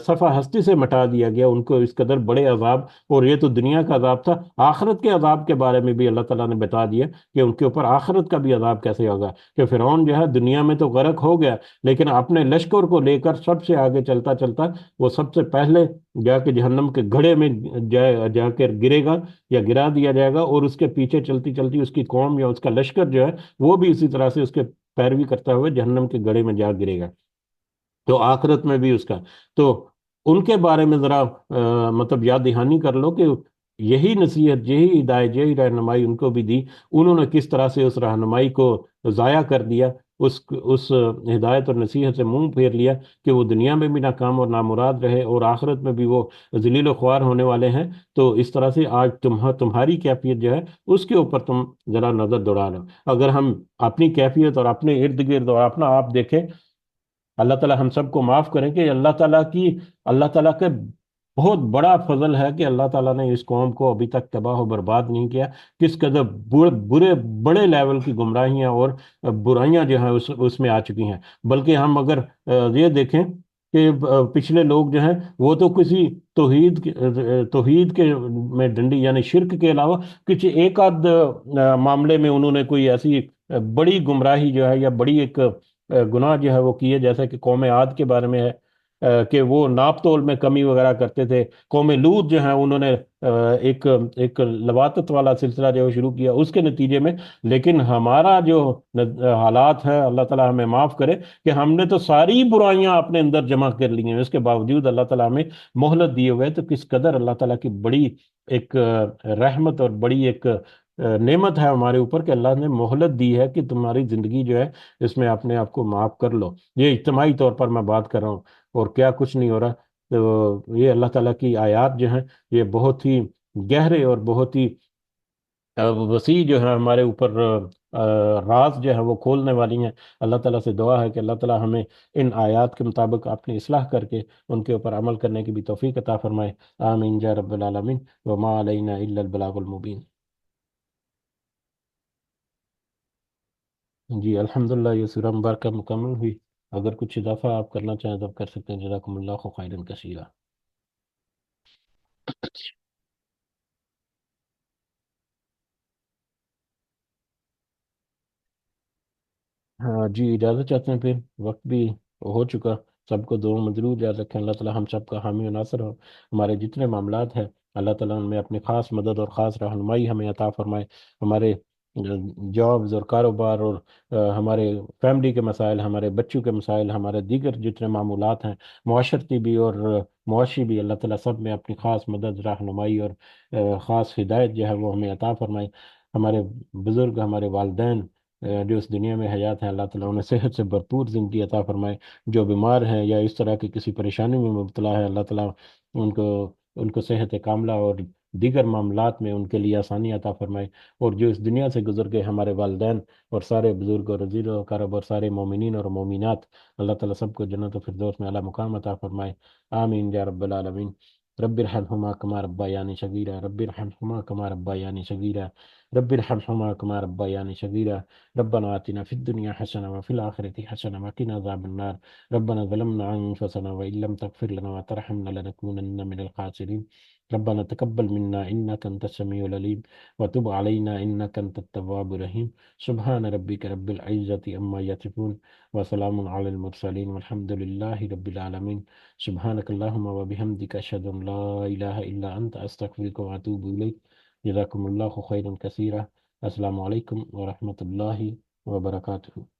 صفحہ ہستی سے مٹا دیا گیا، ان کو اس قدر بڑے عذاب، اور یہ تو دنیا کا عذاب تھا، آخرت کے عذاب کے بارے میں بھی اللہ تعالیٰ نے بتا دیا کہ ان کے اوپر آخرت کا بھی عذاب کیسے ہوگا، کہ فرعون جو ہے دنیا میں تو غرق ہو گیا، لیکن اپنے لشکر کو لے کر سب سے آگے چلتا چلتا وہ سب سے پہلے جا کے جہنم کے گڑھے میں جا کر گرے گا یا گرا دیا جائے گا، اور اس کے پیچھے چلتی چلتی اس کی قوم یا اس کا لشکر جو ہے وہ بھی اسی طرح سے اس کے پیروی کرتا ہوئے جہنم کے گڑھے میں جا گرے گا۔ تو آخرت میں بھی اس کا، تو ان کے بارے میں ذرا مطلب یاد دہانی کر لو کہ یہی نصیحت، یہی ہدایت، یہی رہنمائی ان کو بھی دی، انہوں نے کس طرح سے اس رہنمائی کو ضائع کر دیا، اس ہدایت اور نصیحت سے منہ پھیر لیا کہ وہ دنیا میں بھی ناکام اور نامراد رہے، اور آخرت میں بھی وہ ذلیل و خوار ہونے والے ہیں۔ تو اس طرح سے آج تمہاری کیفیت جو ہے اس کے اوپر تم ذرا نظر دوڑا لو۔ اگر ہم اپنی کیفیت اور اپنے ارد گرد اور اپنا آپ دیکھیں، اللہ تعالیٰ ہم سب کو معاف کریں کہ اللہ تعالیٰ کے بہت بڑا فضل ہے کہ اللہ تعالیٰ نے اس قوم کو ابھی تک تباہ و برباد نہیں کیا۔ کس قدر برے بڑے لیول کی گمراہیاں اور برائیاں جو ہیں اس میں آ چکی ہیں۔ بلکہ ہم اگر یہ دیکھیں کہ پچھلے لوگ جو ہیں وہ تو کسی توحید کے میں ڈنڈی یعنی شرک کے علاوہ کچھ ایک آدھ معاملے میں انہوں نے کوئی ایسی بڑی گمراہی جو ہے یا بڑی ایک گناہ جو ہے وہ کیے، جیسے کہ قوم عاد کے بارے میں ہے کہ وہ ناپ تول میں کمی وغیرہ کرتے تھے۔ قوم لوط جو ہیں انہوں نے ایک ایک لواطت والا سلسلہ جو ہے شروع کیا اس کے نتیجے میں۔ لیکن ہمارا جو حالات ہے، اللہ تعالیٰ ہمیں معاف کرے کہ ہم نے تو ساری برائیاں اپنے اندر جمع کر لی ہیں، اس کے باوجود اللہ تعالیٰ ہمیں مہلت دیے ہوئے، تو کس قدر اللہ تعالیٰ کی بڑی ایک رحمت اور بڑی ایک نعمت ہے ہمارے اوپر کہ اللہ نے مہلت دی ہے کہ تمہاری زندگی جو ہے اس میں اپنے آپ کو معاف کر لو۔ یہ اجتماعی طور پر میں بات کر رہا ہوں، اور کیا کچھ نہیں ہو رہا۔ تو یہ اللہ تعالیٰ کی آیات جو ہیں یہ بہت ہی گہرے اور بہت ہی وسیع جو ہے ہمارے اوپر راز جو ہے وہ کھولنے والی ہیں۔ اللہ تعالیٰ سے دعا ہے کہ اللہ تعالیٰ ہمیں ان آیات کے مطابق اپنی اصلاح کر کے ان کے اوپر عمل کرنے کی بھی توفیق عطا فرمائے۔ آمین یا رب العالمین، وما علینا الا البلاغ المبین۔ جی الحمدللہ، یہ سورہ مبارکہ مکمل ہوئی۔ اگر کچھ اضافہ آپ کرنا چاہیں تو آپ کر سکتے ہیں۔ جزاکم اللہ خیرا کثیرا۔ ہاں جی، اجازت چاہتے ہیں، پھر وقت بھی ہو چکا۔ سب کو دعا مدرود یاد رکھیں۔ اللہ تعالیٰ ہم سب کا حامی و ناصر ہو۔ ہمارے جتنے معاملات ہیں اللہ تعالیٰ ان میں اپنی خاص مدد اور خاص رہنمائی ہمیں عطا فرمائے۔ ہمارے جابز اور کاروبار اور ہمارے فیملی کے مسائل، ہمارے بچوں کے مسائل، ہمارے دیگر جتنے معمولات ہیں، معاشرتی بھی اور معاشی بھی، اللہ تعالیٰ سب میں اپنی خاص مدد، رہنمائی اور خاص ہدایت جو ہے وہ ہمیں عطا فرمائے۔ ہمارے بزرگ، ہمارے والدین جو اس دنیا میں حیات ہیں، اللہ تعالیٰ انہیں صحت سے بھرپور زندگی عطا فرمائے۔ جو بیمار ہیں یا اس طرح کی کسی پریشانی میں مبتلا ہے، اللہ تعالیٰ ان کو ان کو صحت کاملہ اور دیگر معاملات میں ان کے لیے آسانی عطا فرمائے۔ اور جو اس دنیا سے گزر گئے ہمارے والدین اور سارے بزرگ اور عزیز و اقارب اور سارے مومنین اور مومنات، اللہ تعالیٰ سب کو جنت و فردوس میں اعلیٰ مقام عطا فرمائے۔ آمین یا رب العالمین۔ رب ارحمہما کما ربیانی صغیرا، رب ارحمہما کما ربیانی صغیرا، رب ارحمہما کما ربیانی صغیرا۔ ربنا آتنا فی الدنیا حسنة وفي الآخرة حسنة وقنا عذاب النار۔ ربنا ظلمنا أنفسنا وإن لم تغفر لنا وترحمنا لنكونن من الخاسرين۔ ربنا تقبل منا إنك أنت السميع العليم وتب علينا إنك أنت التواب الرحيم۔ سبحان ربك رب العزة عما يصفون وسلام على المرسلين والحمد لله رب العالمين۔ سبحانك اللهم وبحمدك أشهد أن لا إله إلا أنت أستغفرك وأتوب إليك۔ جزاكم الله خيرا كثيرا۔ السلام عليكم ورحمة الله وبركاته۔